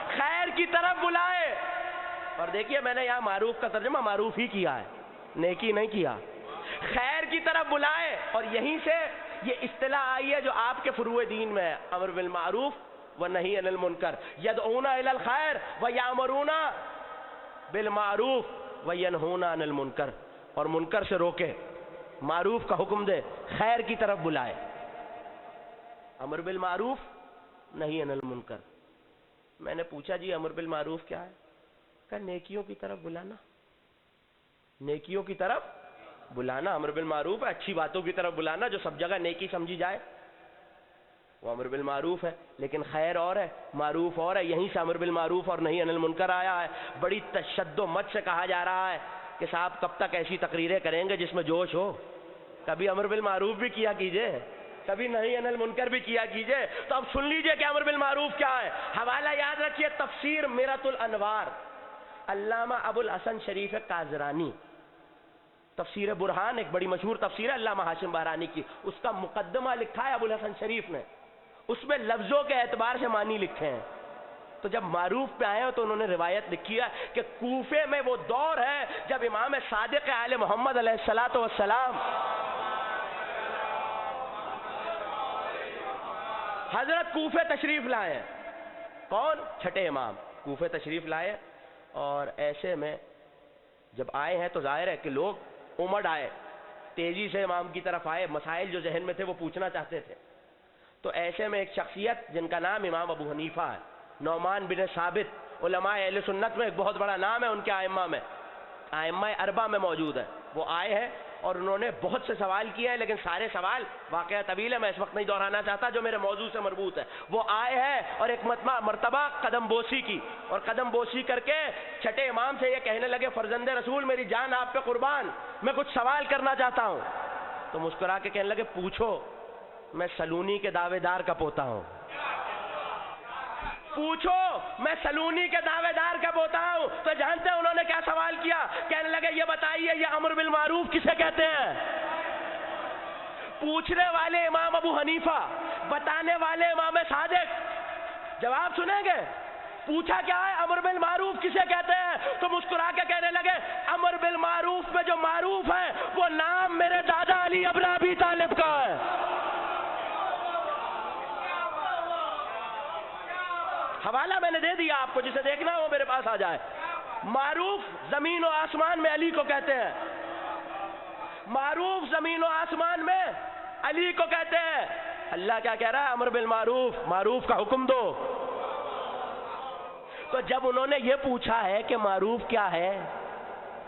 خیر کی طرف بلائے. اور دیکھیے میں نے یہاں معروف کا ترجمہ معروف ہی کیا ہے، نیکی نہیں کیا. خیر کی طرف بلائے. اور یہیں سے یہ اصطلاح آئی ہے جو آپ کے فروع دین میں ہے، امر بالمعروف و نہی عن المنکر. یدعون الی الخیر و یامرون بالمعروف و ینہون عن المنکر، اور منکر سے روکے، معروف کا حکم دے، خیر کی طرف بلائے. امر بالمعروف نہی عن المنکر. میں نے پوچھا جی امر بالمعروف کیا ہے؟ کہ نیکیوں کی طرف بلانا. نیکیوں کی طرف بلانا امر بالمعروف ہے، اچھی باتوں کی طرف بلانا جو سب جگہ نیکی سمجھی جائے وہ امر بالمعروف ہے. لیکن خیر اور ہے، معروف اور ہے. یہیں سے امر بالمعروف اور نہی عن المنکر آیا ہے. بڑی تشدد و مت سے کہا جا رہا ہے کہ صاحب کب تک ایسی تقریریں کریں گے جس میں جوش ہو؟ کبھی امر بالمعروف بھی کیا کیجئے، کبھی نہی عن المنکر بھی کیا کیجئے. تو اب سن لیجئے کہ امر بالمعروف کیا ہے. حوالہ یاد رکھیے، تفسیر میرۃ الانوار، علامہ ابو الحسن شریف کازرانی. تفسیر برہان ایک بڑی مشہور تفسیر ہے علامہ ہاشم بہرانی کی، اس کا مقدمہ لکھا ہے ابو الحسن شریف نے. اس میں لفظوں کے اعتبار سے معنی لکھے ہیں. تو جب معروف پہ آئے تو انہوں نے روایت لکھی ہے کہ کوفے میں وہ دور ہے جب امام صادق آل محمد علیہ الصلوۃ والسلام حضرت کوفے تشریف لائے ہیں. کون؟ چھٹے امام کوفے تشریف لائے. اور ایسے میں جب آئے ہیں تو ظاہر ہے کہ لوگ امڑ آئے، تیزی سے امام کی طرف آئے، مسائل جو ذہن میں تھے وہ پوچھنا چاہتے تھے. تو ایسے میں ایک شخصیت جن کا نام امام ابو حنیفہ ہے، نعمان بن ثابت، علماء اہل سنت میں ایک بہت بڑا نام ہے، ان کے ائمہ میں، ائمہ اربعہ میں موجود ہے. وہ آئے ہیں اور انہوں نے بہت سے سوال کیے ہیں، لیکن سارے سوال واقعہ طویل ہے، میں اس وقت نہیں دہرانا چاہتا، جو میرے موضوع سے مربوط ہے. وہ آئے ہیں اور ایک مرتبہ قدم بوسی کی، اور قدم بوسی کر کے چھٹے امام سے یہ کہنے لگے فرزند رسول میری جان آپ پہ قربان، میں کچھ سوال کرنا چاہتا ہوں. تو مسکرا کے کہنے لگے پوچھو، میں سلونی کے دعوے دار کا پوتا ہوں، پوچھو. میں سلونی کے دعوے دار کا پوتا ہوں. تو جانتے ہیں انہوں نے کیا سوال کیا؟ کہنے لگے یہ بتائیے یہ امر بالمعروف کسے کہتے ہیں؟ پوچھنے والے امام ابو حنیفہ، بتانے والے امام صادق. جواب سنیں گے؟ پوچھا کیا ہے امر بالمعروف کسے کہتے ہیں؟ تو مسکرا کے کہنے لگے امر بالمعروف میں جو معروف ہے وہ نام میرے دادا علی ابن ابی طالب کا ہے. حوالہ میں نے دے دیا آپ کو، جسے دیکھنا ہو میرے پاس آ جائے. معروف زمین و آسمان میں علی کو کہتے ہیں. معروف زمین و آسمان میں علی کو کہتے ہیں. اللہ کیا کہہ رہا ہے؟ امر بالمعروف، معروف کا حکم دو. تو جب انہوں نے یہ پوچھا ہے کہ معروف کیا ہے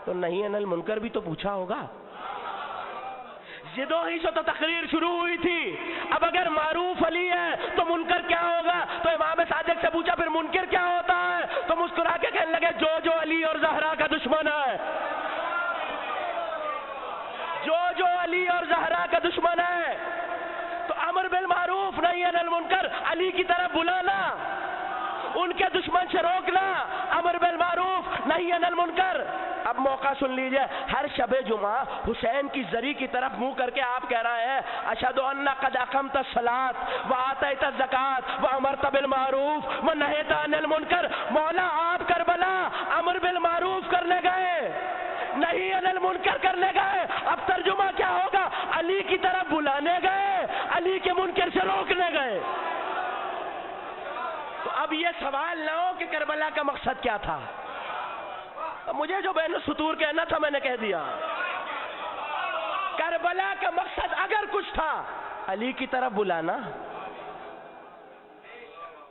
تو نہی عن المنکر بھی تو پوچھا ہوگا. جدوں ہی سے تو تقریر شروع ہوئی تھی. اب اگر معروف علی ہے تو منکر کیا ہوگا؟ تو امام صادق سے پوچھا پھر منکر کیا ہوتا ہے؟ تو مسکرا کے کہنے لگے جو علی اور زہرا کا دشمن ہے. جو علی اور زہرا کا دشمن ہے. تو امر بالمعروف نہی عن المنکر، علی کی طرف بلانا، ان کے دشمن سے روکنا، امر بالمعروف نہی عن المنکر. اب موقع سن لیجئے. ہر شب جمعہ حسین کی زری کی طرف منہ کر کے آپ کہہ رہے ہیں اشہد ان قد اقمت الصلاۃ وآتیت الزکاۃ وامرت بالمعروف ونہیت عن المنکر. مولا آپ کربلا امر بالمعروف کرنے گئے، نہی عن المنکر کرنے گئے. اب ترجمہ کیا ہوگا؟ علی کی طرف بلانے گئے، علی کے منکر سے روکنے گئے. تو اب یہ سوال نہ ہو کہ کربلا کا مقصد کیا تھا. مجھے جو بین السطور کہنا تھا میں نے کہہ دیا. کربلا کا مقصد اگر کچھ تھا علی کی طرف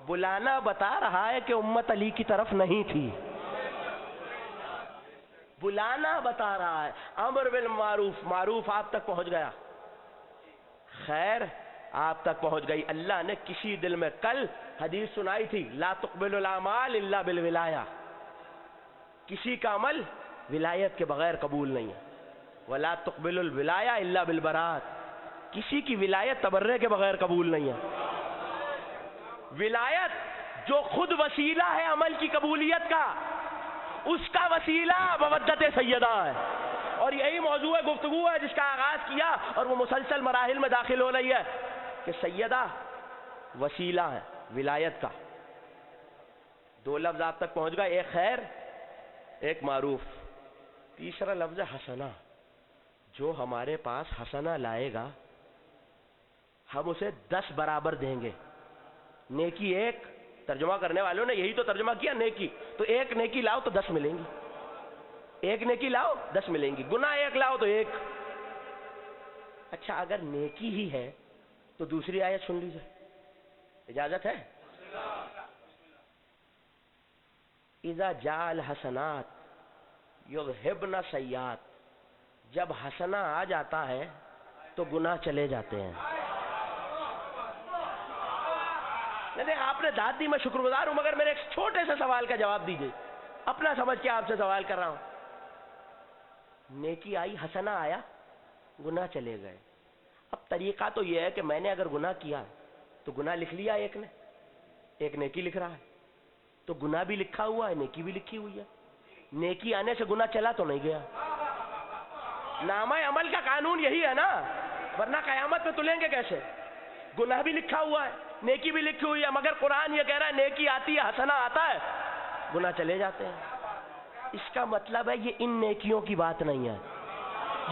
بلانا بتا رہا ہے کہ امت علی کی طرف نہیں تھی. بلانا بتا رہا ہے. امر بالمعروف، معروف آپ تک پہنچ گیا، خیر آپ تک پہنچ گئی. اللہ نے کسی دل میں کل حدیث سنائی تھی لا تقبل الاعمال الا بالولایہ. کسی کا عمل ولایت کے بغیر قبول نہیں ہے. ولا تقبل الولایہ الا بالبراءت. کسی کی ولایت تبرے کے بغیر قبول نہیں ہے. ولایت جو خود وسیلہ ہے عمل کی قبولیت کا، اس کا وسیلہ مودت سیدہ ہے. اور یہی موضوع گفتگو ہے جس کا آغاز کیا اور وہ مسلسل مراحل میں داخل ہو رہی ہے کہ سیدہ وسیلہ ہے ولایت کا. دو لفظ آپ تک پہنچ گئے، ایک خیر ایک معروف. تیسرا لفظ حسنہ. جو ہمارے پاس حسنہ لائے گا ہم اسے 10 برابر دیں گے. نیکی ایک، ترجمہ کرنے والوں نے یہی تو ترجمہ کیا نیکی. تو ایک نیکی لاؤ تو 10 ملیں گی، ایک نیکی لاؤ 10 ملیں گی. گناہ ایک لاؤ تو ایک. اچھا اگر نیکی ہی ہے تو دوسری آیت سن لیجیے، اجازت ہے؟ اذا جاء الحسنات یذہبن السیئات. جب حسنہ آ جاتا ہے تو گناہ چلے جاتے ہیں. نہیں آپ نے داد دی، میں شکر گزار ہوں، مگر میرے ایک چھوٹے سے سوال کا جواب دیجیے. اپنا سمجھ کے آپ سے سوال کر رہا ہوں. نیکی آئی، حسنہ آیا، گناہ چلے گئے. اب طریقہ تو یہ ہے کہ میں نے اگر گناہ کیا تو گناہ لکھ لیا ایک نے، ایک نیکی لکھ رہا ہے، تو گناہ بھی لکھا ہوا ہے نیکی بھی لکھی ہوئی ہے. نیکی آنے سے گناہ چلا تو نہیں گیا. نامہ عمل کا قانون یہی ہے نا، ورنہ قیامت میں تلیں گے کیسے؟ گناہ بھی لکھا ہوا ہے نیکی بھی لکھی ہوئی ہے، مگر قرآن یہ کہہ رہا ہے نیکی آتی ہے، حسنہ آتا ہے، گناہ چلے جاتے ہیں. اس کا مطلب ہے یہ ان نیکیوں کی بات نہیں ہے،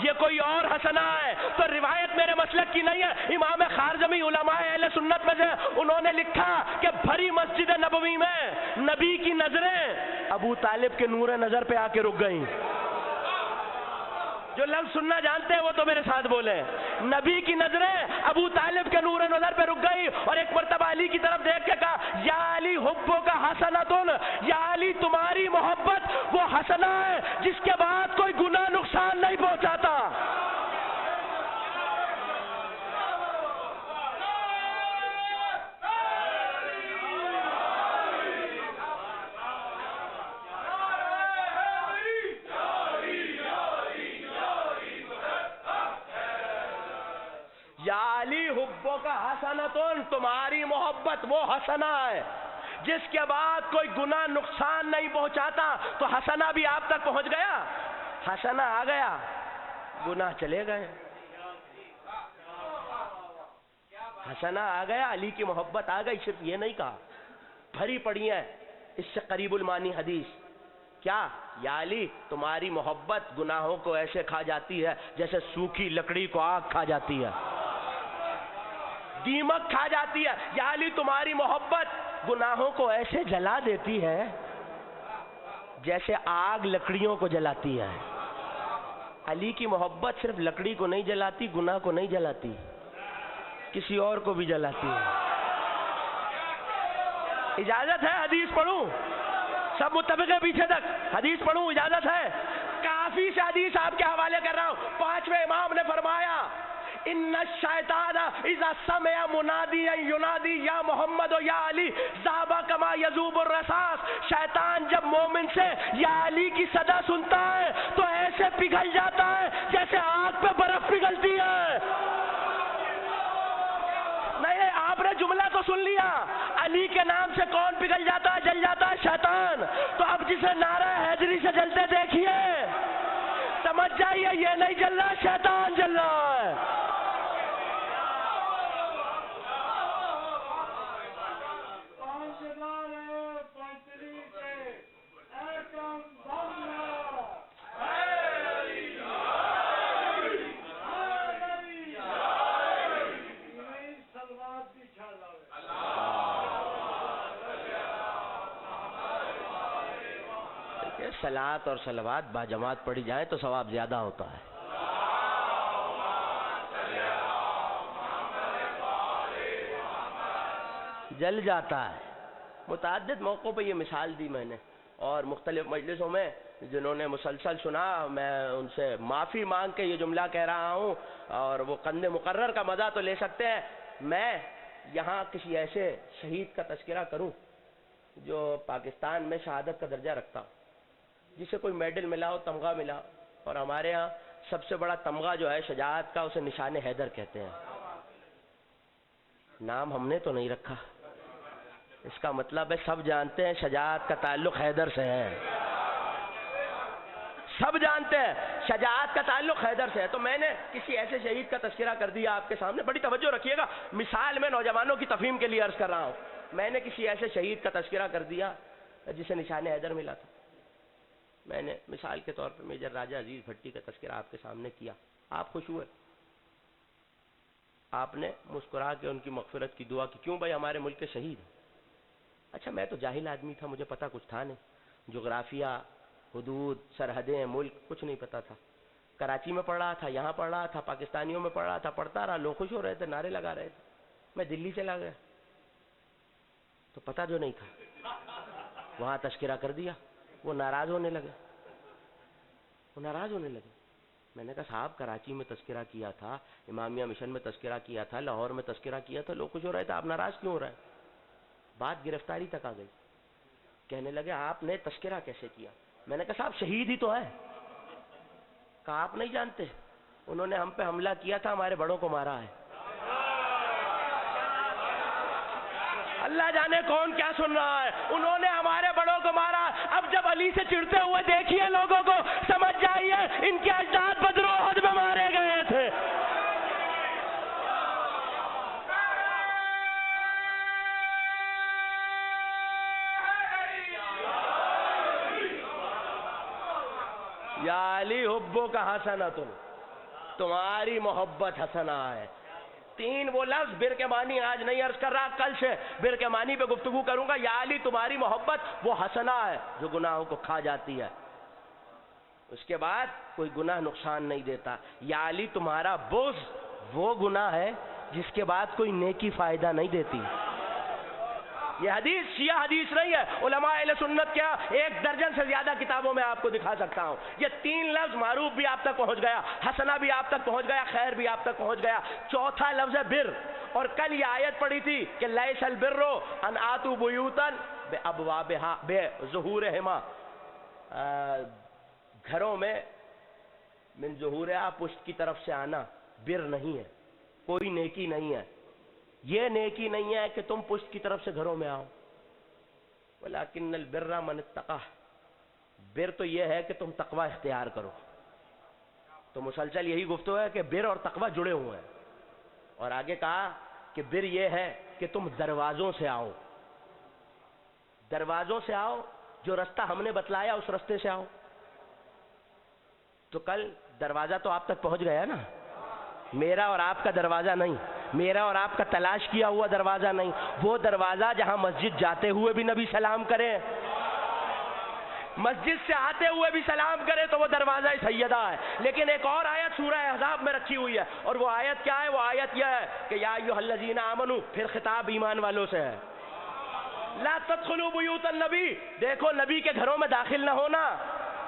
یہ کوئی اور حسنہ ہے. تو روایت میرے مسلک کی نہیں ہے. امام خارزمی علماء اہل سنت میں سے انہوں نے لکھا کہ بھری مسجد نبوی میں نبی کی نظریں ابو طالب کے نور نظر پہ آ کے رک گئیں. جو لفظ سننا جانتے ہیں وہ تو میرے ساتھ بولے. نبی کی نظریں ابو طالب کے نور نظر پہ رک گئی اور ایک مرتبہ علی کی طرف دیکھ کے کہا یا علی حبو کا حسنۃ، یا علی تمہاری محبت وہ حسنہ ہے جس کے بعد کوئی گناہ نقصان نہیں پہنچاتا. یا علی حبو کا حسنۃ، تمہاری محبت وہ حسنہ ہے جس کے بعد کوئی گناہ نقصان نہیں پہنچاتا تو حسنہ بھی آپ تک پہنچ گیا، حسنہ آ گیا، گناہ چلے گئے، حسنہ آ گیا، علی کی محبت آ گئی۔ صرف یہ نہیں کہا، بھری پڑی ہے اس سے قریب المانی حدیث، کیا؟ یا علی تمہاری محبت گناہوں کو ایسے کھا جاتی ہے جیسے سوکھی لکڑی کو آگ کھا جاتی ہے، دیمک کھا جاتی ہے۔ یا علی تمہاری محبت گناہوں کو ایسے جلا دیتی ہے جیسے آگ لکڑیوں کو جلاتی ہے۔ علی کی محبت صرف لکڑی کو نہیں جلاتی، گناہ کو نہیں جلاتی، کسی اور کو بھی جلاتی ہے۔ اجازت ہے حدیث پڑھوں؟ سب متفق ہے پیچھے تک؟ حدیث پڑھوں؟ اجازت ہے؟ کافی سے حدیث آپ کے حوالے کر رہا ہوں۔ پانچویں امام نے فرمایا ان الشیطان اذا سمع منادیا ینادی یا محمد و یا علی ذهب کما یذوب الرصاص، شیطان جب مومن سے یا علی کی صدا سنتا ہے تو ایسے پگھل جاتا ہے جیسے آگ پہ برف پگھلتی ہے۔ نہیں، آپ نے جملہ تو سن لیا، علی کے نام سے کون پگھل جاتا ہے؟ جل جاتا ہے شیطان۔ تو اب جسے نعرہ حیدری سے جلتے دیکھیے سمجھ جائیے یہ نہیں جل رہا، شیطان جل رہا ہے۔ صلاۃ اور صلوات باجماعت پڑھی جائے تو ثواب زیادہ ہوتا ہے۔ جل جاتا ہے۔ متعدد موقعوں پہ یہ مثال دی میں نے، اور مختلف مجلسوں میں جنہوں نے مسلسل سنا، میں ان سے معافی مانگ کے یہ جملہ کہہ رہا ہوں، اور وہ قند مقرر کا مزہ تو لے سکتے ہیں۔ میں یہاں کسی ایسے شہید کا تذکرہ کروں جو پاکستان میں شہادت کا درجہ رکھتا ہو، جسے کوئی میڈل ملا ہو، تمغہ ملا، اور ہمارے ہاں سب سے بڑا تمغہ جو ہے شجاعت کا، اسے نشان حیدر کہتے ہیں۔ نام ہم نے تو نہیں رکھا، اس کا مطلب ہے سب جانتے ہیں شجاعت کا تعلق حیدر سے ہے، سب جانتے ہیں شجاعت کا تعلق حیدر سے ہے۔ تو میں نے کسی ایسے شہید کا تذکرہ کر دیا آپ کے سامنے، بڑی توجہ رکھیے گا، مثال میں نوجوانوں کی تفہیم کے لیے عرض کر رہا ہوں۔ میں نے کسی ایسے شہید کا تذکرہ کر دیا جسے نشان حیدر ملا تھا۔ میں نے مثال کے طور پر میجر راجہ عزیز بھٹی کا تذکرہ آپ کے سامنے کیا، آپ خوش ہوئے، آپ نے مسکرا کے ان کی مغفرت کی دعا کی، کیوں بھائی ہمارے ملک کے شہید ہیں۔ اچھا میں تو جاہل آدمی تھا، مجھے پتا کچھ تھا نہیں، جغرافیہ، حدود، سرحدیں، ملک کچھ نہیں پتا تھا۔ کراچی میں پڑھ رہا تھا، یہاں پڑھ رہا تھا، پاکستانیوں میں پڑھ رہا تھا، پڑھتا رہا، لوگ خوش ہو رہے تھے، نعرے لگا رہے تھے۔ میں دلی چلا گیا تو پتا جو نہیں تھا وہاں تذکرہ کر دیا، وہ ناراض ہونے لگے، میں نے کہا صاحب کراچی میں تذکرہ کیا تھا، امامیہ مشن میں تذکرہ کیا تھا، لاہور میں تذکرہ کیا تھا، لوگ خوش ہو رہے تھے، آپ ناراض کیوں ہو رہے ہیں؟ بات گرفتاری تک آ گئی۔ کہنے لگے آپ نے تذکرہ کیسے کیا؟ میں نے کہا صاحب شہید ہی تو ہے۔ کہا آپ نہیں جانتے، انہوں نے ہم پہ حملہ کیا تھا، ہمارے بڑوں کو مارا ہے۔ اللہ جانے کون کیا سن رہا ہے، انہوں نے ہمارے بڑوں کو مارا۔ اب جب علی سے چڑھتے ہوئے دیکھیے لوگوں کو، سمجھ جائیے ان کے اجداد بدر و احد میں مارے گئے تھے۔ یا علی حبو کا حسنۃ، تمہاری محبت حسنہ ہے۔ تین وہ لفظ بر کے معنی آج نہیں عرض کر رہا، کل سے بر کے معنی پہ گفتگو کروں گا۔ یا علی تمہاری محبت وہ حسنہ ہے جو گناہوں کو کھا جاتی ہے، اس کے بعد کوئی گناہ نقصان نہیں دیتا۔ یا علی تمہارا بغض وہ گناہ ہے جس کے بعد کوئی نیکی فائدہ نہیں دیتی۔ یہ حدیث شیعہ حدیث نہیں ہے، علماء اہل سنت کیا 1 درجن سے زیادہ کتابوں میں آپ کو دکھا سکتا ہوں۔ یہ 3 لفظ معروف بھی آپ تک پہنچ گیا، حسنہ بھی آپ تک پہنچ گیا، خیر بھی آپ تک پہنچ گیا۔ چوتھا لفظ ہے بر، اور کل یہ آیت پڑھی تھی کہ لیس البر ان آتوا بیوتا بابوابہا بظہورہما، گھروں میں من ظہورہا پشت کی طرف سے آنا بر نہیں ہے، کوئی نیکی نہیں ہے۔ یہ نیکی نہیں ہے کہ تم پشت کی طرف سے گھروں میں آؤ، ولیکن البر من اتقى، بر تو یہ ہے کہ تم تقوی اختیار کرو. تو مسلسل یہی گفتگو ہے کہ بر اور تقوی جڑے ہوئے ہیں. اور آگے کہا کہ بر یہ ہے کہ تم دروازوں سے آؤ، دروازوں سے آؤ، جو رستہ ہم نے بتلایا اس رستے سے آؤ. تو کل دروازہ تو آپ تک پہنچ گیا نا، میرا اور آپ کا دروازہ نہیں، میرا اور آپ کا تلاش کیا ہوا دروازہ نہیں، وہ دروازہ جہاں مسجد جاتے ہوئے بھی نبی سلام کرے، مسجد سے آتے ہوئے بھی سلام کرے، تو وہ دروازہ سیدہ ہے. لیکن ایک اور آیت سورہ احزاب میں رکھی ہوئی ہے، اور وہ آیت کیا ہے؟ وہ آیت یہ ہے کہ یا ایھا الذین آمنوا، پھر خطاب ایمان والوں سے ہے. لا تدخلوا بیوت النبی، دیکھو نبی کے گھروں میں داخل نہ ہونا،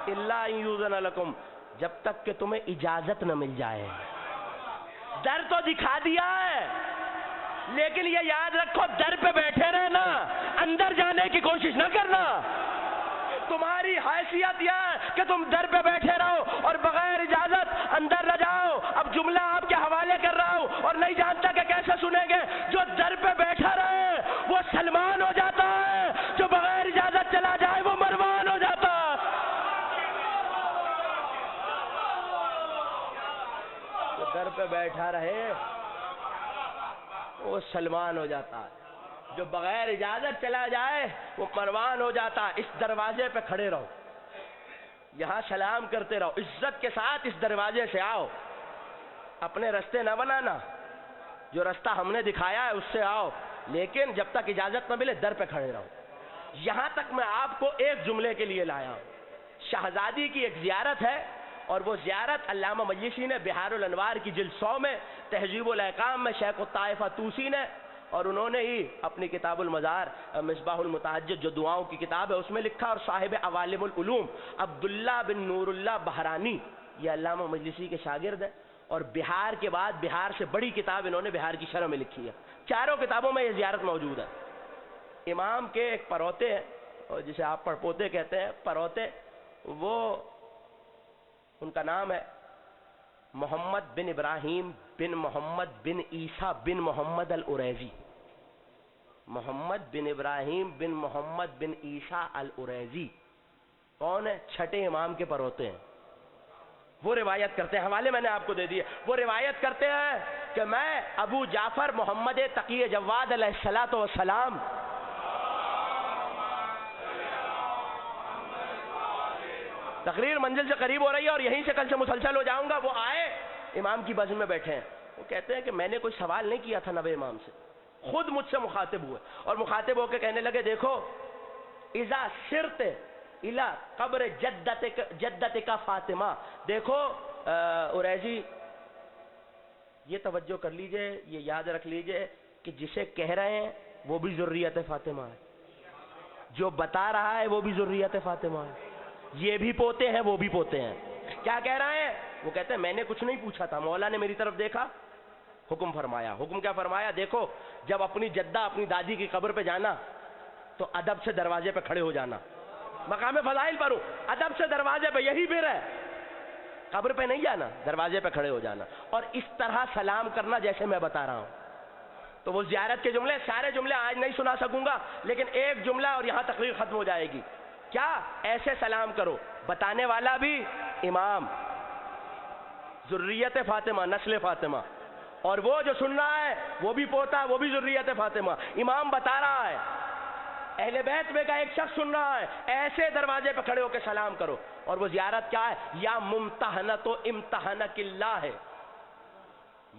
الا ان یؤذن لکم، جب تک کہ تمہیں اجازت نہ مل جائے. در تو دکھا دیا ہے، لیکن یہ یاد رکھو در پہ بیٹھے رہنا، اندر جانے کی کوشش نہ کرنا. تمہاری حیثیت یہ ہے کہ تم در پہ بیٹھے رہو اور بغیر اجازت اندر نہ جاؤ. اب جملہ آپ کے حوالے کر رہا ہوں اور نہیں جانتا کہ کیسے سنیں گے. جو در پہ بیٹھا رہے وہ سلمان ہو جاتا ہے، جو بغیر اجازت چلا جائے وہ مروان ہو جاتا ہے. جو در پہ بیٹھا رہے وہ سلمان ہو جاتا ہے، جو بغیر اجازت چلا جائے وہ مروان ہو جاتا ہے. اس دروازے پہ کھڑے رہو، یہاں سلام کرتے رہو، عزت کے ساتھ اس دروازے سے آؤ. اپنے رستے نہ بنانا، جو رستہ ہم نے دکھایا ہے اس سے آؤ، لیکن جب تک اجازت نہ ملے در پہ کھڑے رہو. یہاں تک میں آپ کو ایک جملے کے لیے لایا ہوں. شہزادی کی ایک زیارت ہے، اور وہ زیارت علامہ مجلسی نے بہار الانوار کی جلد 100 میں، تہذیب الاحکام میں شیخ الطائفہ طوسی نے، اور انہوں نے ہی اپنی کتاب المزار مصباح المتحجج جو دعاؤں کی کتاب ہے اس میں لکھا. اور صاحب عوالم العلوم عبداللہ بن نور اللہ بہرانی، یہ علامہ مجلسی کے شاگرد ہیں، اور بہار کے بعد بہار سے بڑی کتاب انہوں نے بہار کی شرح میں لکھی ہے. چاروں کتابوں میں یہ زیارت موجود ہے. امام کے ایک پروتے ہیں، اور جسے آپ پڑپوتے کہتے ہیں، پروتے، وہ ان کا نام ہے محمد بن ابراہیم بن محمد بن عیسیٰ بن محمد العریضی. محمد بن ابراہیم بن محمد بن عیسیٰ العریضی کون ہے؟ چھٹے امام کے پروتے ہیں. وہ روایت کرتے ہیں، حوالے میں نے آپ کو دے دیے، وہ روایت کرتے ہیں کہ میں ابو جعفر محمد تقی جواد علیہ الصلوۃ والسلام تقریر منزل سے قریب ہو رہی ہے اور یہیں سے کل سے مسلسل ہو جاؤں گا. وہ آئے، امام کی بزم میں بیٹھے ہیں، وہ کہتے ہیں کہ میں نے کوئی سوال نہیں کیا تھا نبی امام سے، خود مجھ سے مخاطب ہوئے اور مخاطب ہو کے کہنے لگے دیکھو اذا سرت الى قبر جدتک فاطمہ، دیکھو عریضی یہ توجہ کر لیجئے، یہ یاد رکھ لیجئے کہ جسے کہہ رہے ہیں وہ بھی ذریت فاطمہ ہے، جو بتا رہا ہے وہ بھی ذریت فاطمہ ہے، یہ بھی پوتے ہیں وہ بھی پوتے ہیں. کیا کہہ رہے ہیں؟ وہ کہتے ہیں میں نے کچھ نہیں پوچھا تھا، مولا نے میری طرف دیکھا، حکم فرمایا. حکم کیا فرمایا؟ دیکھو جب اپنی جدہ اپنی دادی کی قبر پہ جانا تو ادب سے دروازے پہ کھڑے ہو جانا. مقام فضائل پر ہوں، ادب سے دروازے پہ، یہی بر ہے، قبر پہ نہیں جانا، دروازے پہ کھڑے ہو جانا. اور اس طرح سلام کرنا جیسے میں بتا رہا ہوں. تو وہ زیارت کے جملے، سارے جملے آج نہیں سنا سکوں گا، لیکن ایک جملہ اور یہاں تقریر ختم ہو جائے گی. کیا؟ ایسے سلام کرو، بتانے والا بھی امام، ذریت فاطمہ، نسل فاطمہ، اور وہ جو سن رہا ہے وہ بھی پوتا، وہ بھی ذریت فاطمہ. امام بتا رہا ہے، اہل بیت میں کا ایک شخص سن رہا ہے، ایسے دروازے پہ کھڑے ہو کے سلام کرو. اور وہ زیارت کیا ہے؟ یا ممتحنت و امتحنک اللہ ہے،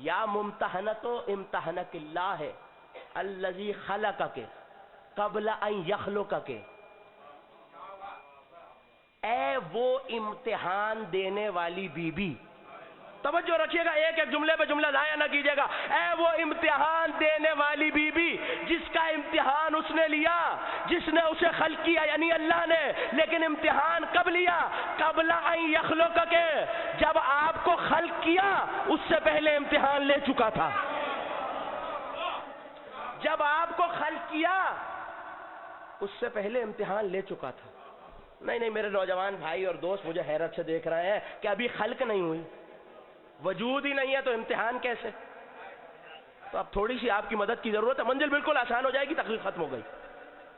یا ممتحنت و امتحنک اللہ ہے الذی خلقک قبل ان یخلقک. اے وہ امتحان دینے والی بی بی، توجہ رکھیے گا، ایک ایک جملے پہ جملہ ضائع نہ کیجیے گا. اے وہ امتحان دینے والی بی بی جس کا امتحان اس نے لیا، جس نے اسے خلق کیا یعنی اللہ نے، لیکن امتحان کب لیا؟ قبل ان یخلقک، جب آپ کو خلق کیا اس سے پہلے امتحان لے چکا تھا. جب آپ کو خلق کیا اس سے پہلے امتحان لے چکا تھا. نہیں میرے نوجوان بھائی اور دوست مجھے حیرت سے دیکھ رہے ہیں کہ ابھی خلق نہیں ہوئی، وجود ہی نہیں ہے تو امتحان کیسے؟ تو اب تھوڑی سی آپ کی مدد کی ضرورت ہے. منزل بالکل آسان ہو جائے گی، تقریر ختم ہو گئی.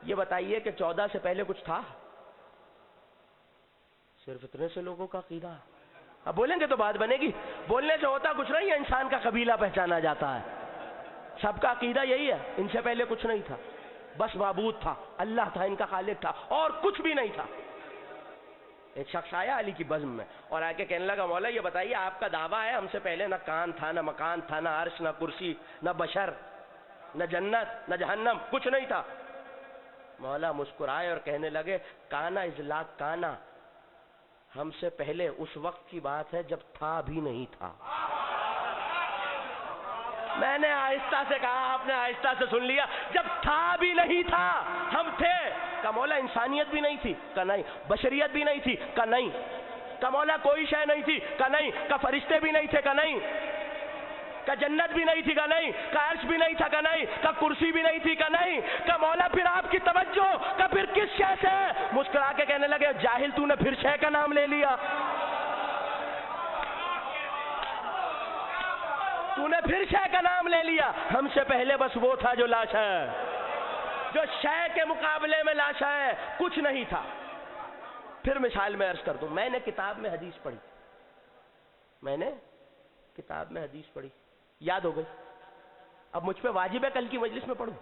یہ بتائیے کہ 14 سے پہلے کچھ تھا؟ صرف اتنے سے لوگوں کا عقیدہ. اب بولیں گے تو بات بنے گی. بولنے سے ہوتا کچھ نہیں ہے, انسان کا قبیلہ پہچانا جاتا ہے. سب کا عقیدہ یہی ہے, ان سے پہلے کچھ نہیں تھا, بس معبود تھا, اللہ تھا, ان کا خالق تھا, اور کچھ بھی نہیں تھا. ایک شخص آیا علی کی بزم میں اور آ کے کہنے لگا, مولا یہ بتائیے آپ کا دعویٰ ہے ہم سے پہلے نہ کان تھا, نہ مکان تھا, نہ عرش, نہ کرسی, نہ بشر, نہ جنت, نہ جہنم, کچھ نہیں تھا. مولا مسکرائے اور کہنے لگے, کانا ازلا کانا, ہم سے پہلے اس وقت کی بات ہے جب تھا بھی نہیں تھا. میں نے آہستہ سے کہا, آپ نے آہستہ سے سن لیا, جب تھا بھی نہیں تھا ہم تھے. کا مولا انسانیت بھی نہیں تھی؟ کا نہیں. بشریت بھی نہیں تھی؟ کا نہیں. کا مولا کوئی شے نہیں تھی؟ کا نہیں. کا فرشتے بھی نہیں تھے؟ کا نہیں. کا جنت بھی نہیں تھی؟ کا نہیں. کا عرش بھی نہیں تھا؟ کا نہیں. کا کرسی بھی نہیں تھی؟ کا نہیں. کا مولا پھر آپ کی توجہ کا پھر کس شے سے؟ مسکرا کے کہنے لگے, جاہل تو نے پھر شے کا نام لے لیا, تو نے پھر شے کا نام لے لیا. ہم سے پہلے بس وہ تھا جو لا شے, جو شے کے مقابلے میں لا شے کچھ نہیں تھا. پھر مثال میں عرض کر دوں, میں نے کتاب میں حدیث پڑھی, میں نے کتاب میں حدیث پڑھی, یاد ہو گئی. اب مجھ پہ واجب ہے کل کی مجلس میں پڑھوں؟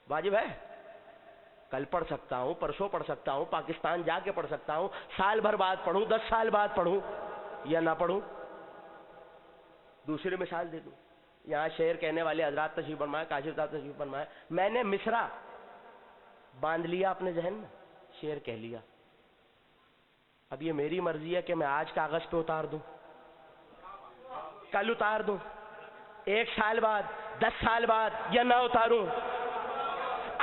واجب ہے؟ کل پڑھ سکتا ہوں, پرسوں پڑھ سکتا ہوں, پاکستان جا کے پڑھ سکتا ہوں, سال بھر بعد پڑھوں, 10 سال بعد پڑھوں یا نہ پڑھوں. دوسری مثال دے دوں, یہاں شعر کہنے والے حضرات تشریف فرمائے, کاشف صاحب تشریف فرمائے, میں نے مصرع باندھ لیا اپنے ذہن میں, شعر کہہ لیا. اب یہ میری مرضی ہے کہ میں آج کاغذ پہ اتار دوں, کل اتار دوں, 1 سال بعد, 10 سال بعد, یا نہ اتاروں.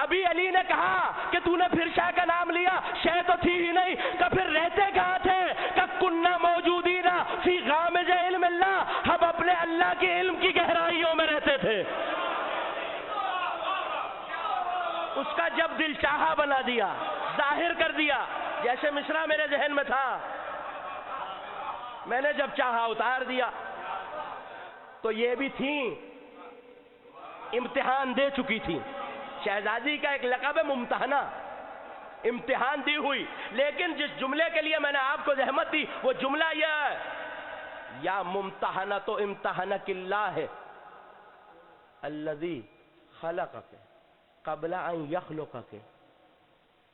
ابھی علی نے کہا کہ تو نے پھر شے کا نام لیا, شے تو تھی ہی نہیں. کہ پھر رہتے کہاں تھے؟ کہ کننا موجودین فی غامض علم اللہ, ہم اپنے اللہ کے علم کی گہرائیوں میں رہتے تھے. اس کا جب دل چاہا بنا دیا, ظاہر کر دیا. جیسے مصرع میرے ذہن میں تھا, میں نے جب چاہا اتار دیا. تو یہ بھی تھیں, امتحان دے چکی تھی. شہزادی کا ایک لقب ہے ممتحنہ, امتحان دی ہوئی. لیکن جس جملے کے لیے میں نے آپ کو زحمت دی, وہ جملہ یہ ہے, یا ممتحنہ تو امتحنک اللہ الذی خلقک قبل ان یخلقک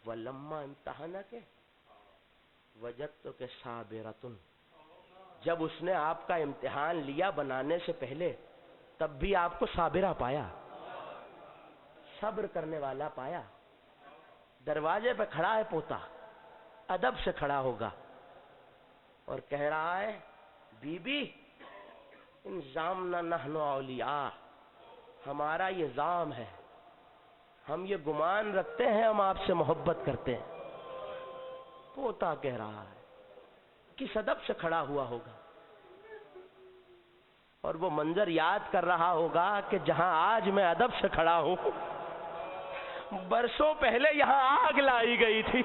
ولما امتحنک وجدتک صابرۃ. جب اس نے آپ کا امتحان لیا بنانے سے پہلے, تب بھی آپ کو صابرہ پایا, صبر کرنے والا پایا. دروازے پہ کھڑا ہے پوتا, ادب سے کھڑا ہوگا اور کہہ رہا ہے, بی بی انزامنا نحن اولیاء, ہمارا یہ زام ہے, ہم یہ گمان رکھتے ہیں ہم آپ سے محبت کرتے ہیں. پوتا کہہ رہا ہے, کس ادب سے کھڑا ہوا ہوگا, اور وہ منظر یاد کر رہا ہوگا کہ جہاں آج میں ادب سے کھڑا ہوں, برسوں پہلے یہاں آگ لائی گئی تھی.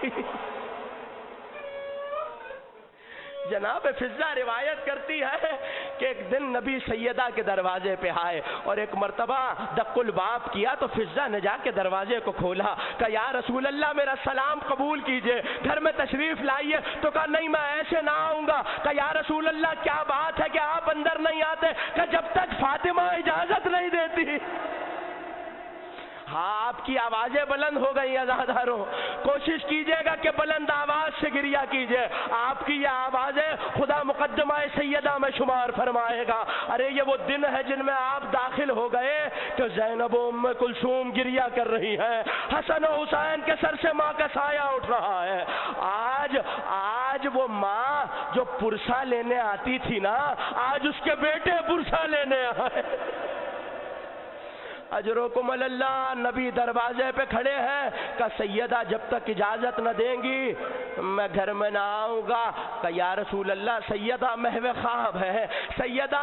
جناب فضہ روایت کرتی ہے کہ ایک دن نبی سیدہ کے دروازے پہ آئے اور ایک مرتبہ دق الباب کیا تو فضہ نے جا کے دروازے کو کھولا. کہا یا رسول اللہ میرا سلام قبول کیجئے, گھر میں تشریف لائیے. تو کہا نہیں میں ایسے نہ آؤں گا. کہا یا رسول اللہ کیا بات ہے کہ آپ اندر نہیں آتے؟ کہ جب تک فاطمہ اجازت نہیں دیتی. ہاں آپ کی آوازیں بلند ہو گئی عزاداروں, کوشش کیجئے گا کہ بلند آواز سے گریہ کیجئے. آپ کی یہ آوازیں خدا مقدمہ سیدہ میں شمار فرمائے گا. ارے یہ وہ دن ہے جن میں آپ داخل ہو گئے کہ زینب و ام کلثوم گریہ کر رہی ہیں, حسن و حسین کے سر سے ماں کا سایہ اٹھ رہا ہے. آج وہ ماں جو پرسہ لینے آتی تھی نا, آج اس کے بیٹے پرسہ لینے آئے. اجرکم اللہ. نبی دروازے پہ کھڑے ہیں. کہ سیدہ جب تک اجازت نہ دیں گی میں گھر میں نہ آؤں گا. کہ یا رسول اللہ سیدہ محو خواب ہے, سیدہ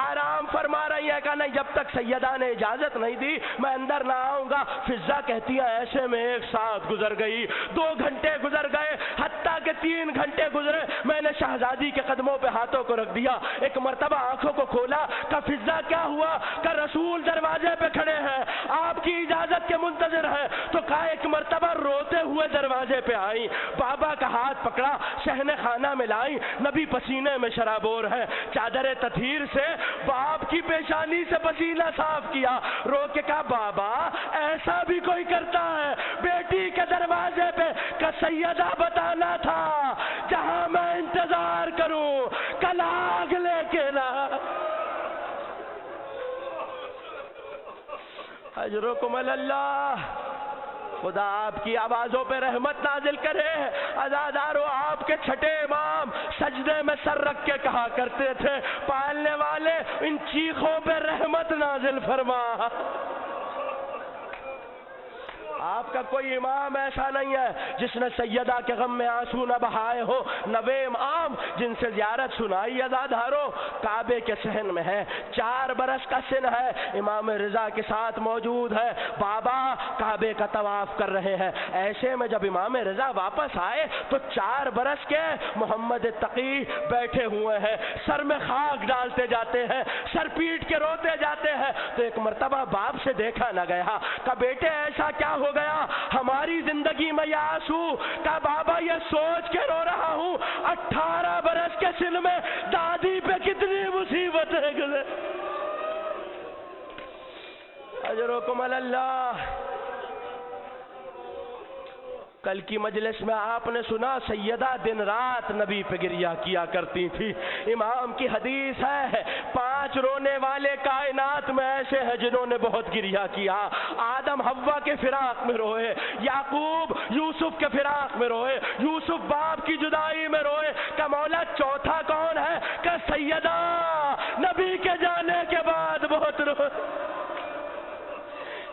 آرام فرما رہی ہے. کہ نہیں جب تک سیدہ نے اجازت نہیں دی میں اندر نہ آؤں گا. فضہ کہتی ہے ایسے میں 1 ساعت گزر گئی, 2 گھنٹے گزر گئے, حتیٰ کہ 3 گھنٹے گزرے. میں نے شہزادی کے قدموں پہ ہاتھوں کو رکھ دیا. ایک مرتبہ آنکھوں کو کھولا. کہ فضہ کیا ہوا؟ کہ رسول دروازے پہ کھڑے ہیں، آپ کی اجازت کے منتظر ہیں، تو کہا ایک مرتبہ روتے ہوئے دروازے پہ آئیں، بابا کا ہاتھ پکڑا، صحن خانہ میں لائیں، نبی پسینے میں شرابور ہے، چادر تطہیر سے باپ کی پیشانی سے پسینہ صاف کیا، رو کے کہا بابا ایسا بھی کوئی کرتا ہے؟ بیٹی کے دروازے پہ کہ سیدہ بتانا تھا جہاں میں انتظار کروں کل آگ لے کے نہ۔ اجرکم اللہ، خدا آپ کی آوازوں پہ رحمت نازل کرے۔ عزادارو، آپ کے چھٹے امام سجدے میں سر رکھ کے کہا کرتے تھے، پالنے والے ان چیخوں پہ رحمت نازل فرما۔ آپ کا کوئی امام ایسا نہیں ہے جس نے سیدہ کے غم میں آنسو نہ بہائے ہو، نوے امام جن سے زیارت سنائی۔ عزادارو، کعبے کے صحن میں ہے، 4 برس کا سن ہے، امام رضا کے ساتھ موجود ہے، بابا کعبے کا طواف کر رہے ہیں۔ ایسے میں جب امام رضا واپس آئے تو 4 برس کے محمد تقی بیٹھے ہوئے ہیں، سر میں خاک ڈالتے جاتے ہیں، سر پیٹ کے روتے جاتے ہیں۔ تو ایک مرتبہ باپ سے دیکھا نہ گیا، کہ بیٹے ایسا کیا ہو گیا ہماری زندگی میں یہ آنسو؟ کہ بابا یہ سوچ کے رو رہا ہوں 18 برس کے سن میں دادی پہ کتنی مصیبتیں گزرے۔ اجرکم اللہ۔ کل کی مجلس میں آپ نے سنا سیدہ دن رات نبی پہ گریہ کیا کرتی تھی۔ امام کی حدیث ہے 5 رونے والے کائنات میں ایسے ہیں جنہوں نے بہت گریہ کیا۔ آدم حوا کے فراق میں روئے، یعقوب یوسف کے فراق میں روئے، یوسف باپ کی جدائی میں روئے۔ کہ مولا چوتھا کون ہے؟ کہ سیدہ نبی کے جانے کے بعد بہت روئے،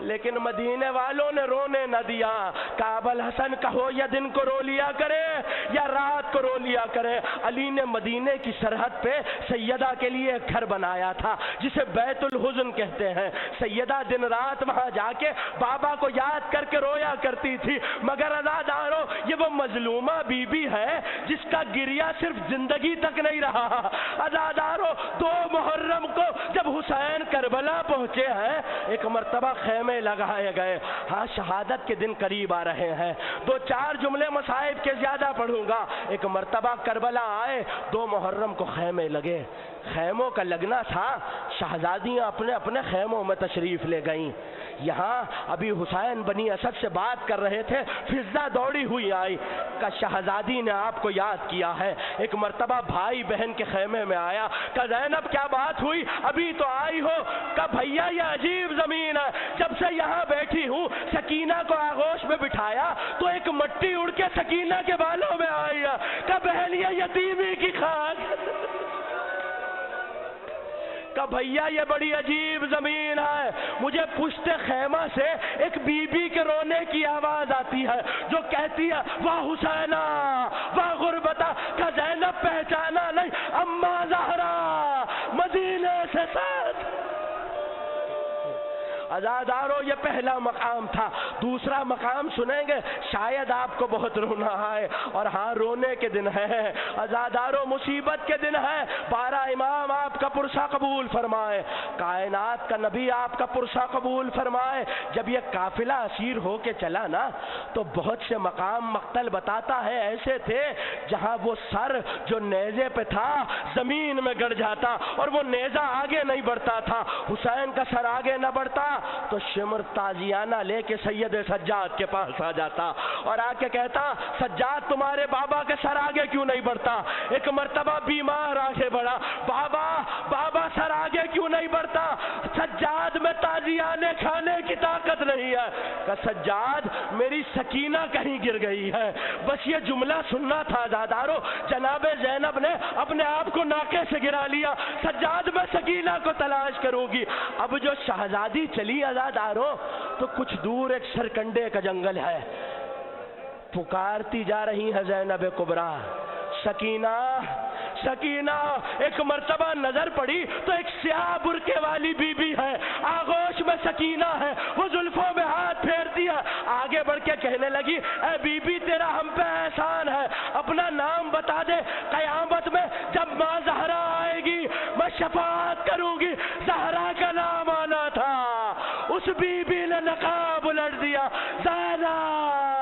لیکن مدینے والوں نے رونے نہ دیا۔ کعب الحسن کہو یا دن کو رو لیا کرے یا رات کو رو لیا کرے، علی نے مدینے کی سرحد پہ سیدہ کے لیے ایک گھر بنایا تھا جسے بیت الحزن کہتے ہیں۔ سیدہ دن رات وہاں جا کے بابا کو یاد کر کے رویا کرتی تھی۔ مگر عزادارو، یہ وہ مظلومہ بی بی ہے جس کا گریہ صرف زندگی تک نہیں رہا۔ عزادارو، 2 محرم کو جب حسین کربلا پہنچے ہیں، ایک مرتبہ خیمے لگائے گئے۔ ہاں، شہادت کے دن قریب آ رہے ہیں، 2-4 جملے مصائب کے زیادہ پڑھوں گا۔ ایک مرتبہ کربلا آئے، 2 محرم کو خیمے لگے۔ خیموں کا لگنا تھا، شہزادیاں اپنے اپنے خیموں میں تشریف لے گئیں۔ یہاں ابھی حسین بنی اسد سے بات کر رہے تھے، فضہ دوڑی ہوئی آئی کہ شہزادی نے آپ کو یاد کیا ہے۔ ایک مرتبہ بھائی بہن کے خیمے میں آیا کہ زینب کیا بات ہوئی، ابھی تو آئی ہو؟ کہ بھیا یہ عجیب زمین ہے، جب سے یہاں بیٹھی ہوں سکینہ کو آغوش میں بٹھایا تو ایک مٹی اڑ کے سکینہ کے بالوں میں آئی ہے۔ کہ بہن یہ یتیمی کی خاک، کہ بھیا یہ بڑی عجیب زمین ہے، مجھے پشت خیمہ سے ایک بی بی کے رونے کی آواز آتی ہے جو کہتی ہے واہ حسینہ واہ غربتہ۔ کہ زینب پہچانا نہیں، اما زہرا مدینے سے ساتھ۔ عزادارو، یہ پہلا مقام تھا۔ دوسرا مقام سنیں گے، شاید آپ کو بہت رونا آئے، اور ہاں رونے کے دن ہے عزادارو، مصیبت کے دن ہے۔ 12 امام آپ کا پرسہ قبول فرمائے، کائنات کا نبی آپ کا پرسہ قبول فرمائے۔ جب یہ قافلہ اسیر ہو کے چلا نا تو بہت سے مقام مقتل بتاتا ہے ایسے تھے جہاں وہ سر جو نیزے پہ تھا زمین میں گڑ جاتا اور وہ نیزہ آگے نہیں بڑھتا تھا۔ حسین کا سر آگے نہ بڑھتا تو شمر تازیانہ لے کے سید سجاد کے پاس آ جاتا اور آ کے کہتا سجاد تمہارے بابا کے سر آگے کیوں نہیں بڑھتا؟ ایک مرتبہ بیمار آگے بڑھا، بابا سر آگے کیوں نہیں بڑھتا؟ سجاد میں تازیانے کھانے کی طاقت نہیں ہے۔ کہ سجاد میری سکینہ کہیں گر گئی ہے، بس یہ جملہ سننا تھا عزادارو۔ جناب زینب نے اپنے آپ کو ناکے سے گرا لیا، سجاد میں سکینہ کو تلاش کروں گی۔ اب جو شہزادی چلی عزادارو تو کچھ دور ایک سرکنڈے کا جنگل ہے، پکارتی جا رہی ہے زینب کبریٰ، سکینہ سکینہ۔ ایک مرتبہ نظر پڑی تو ایک سیاہ برقے والی بی بی ہے، آغوش میں سکینہ ہے، وہ زلفوں میں ہاتھ پھیرتی ہے، آگے بڑھ کے کہنے لگی اے بی بی تیرا ہم پہ احسان ہے، اپنا نام بتا دے، قیامت میں جب ماں زہرا آئے گی میں شفاعت کروں گی۔ زہرا کا نام آنا تھا، اس بی بی نے نقاب الٹ دیا، زینب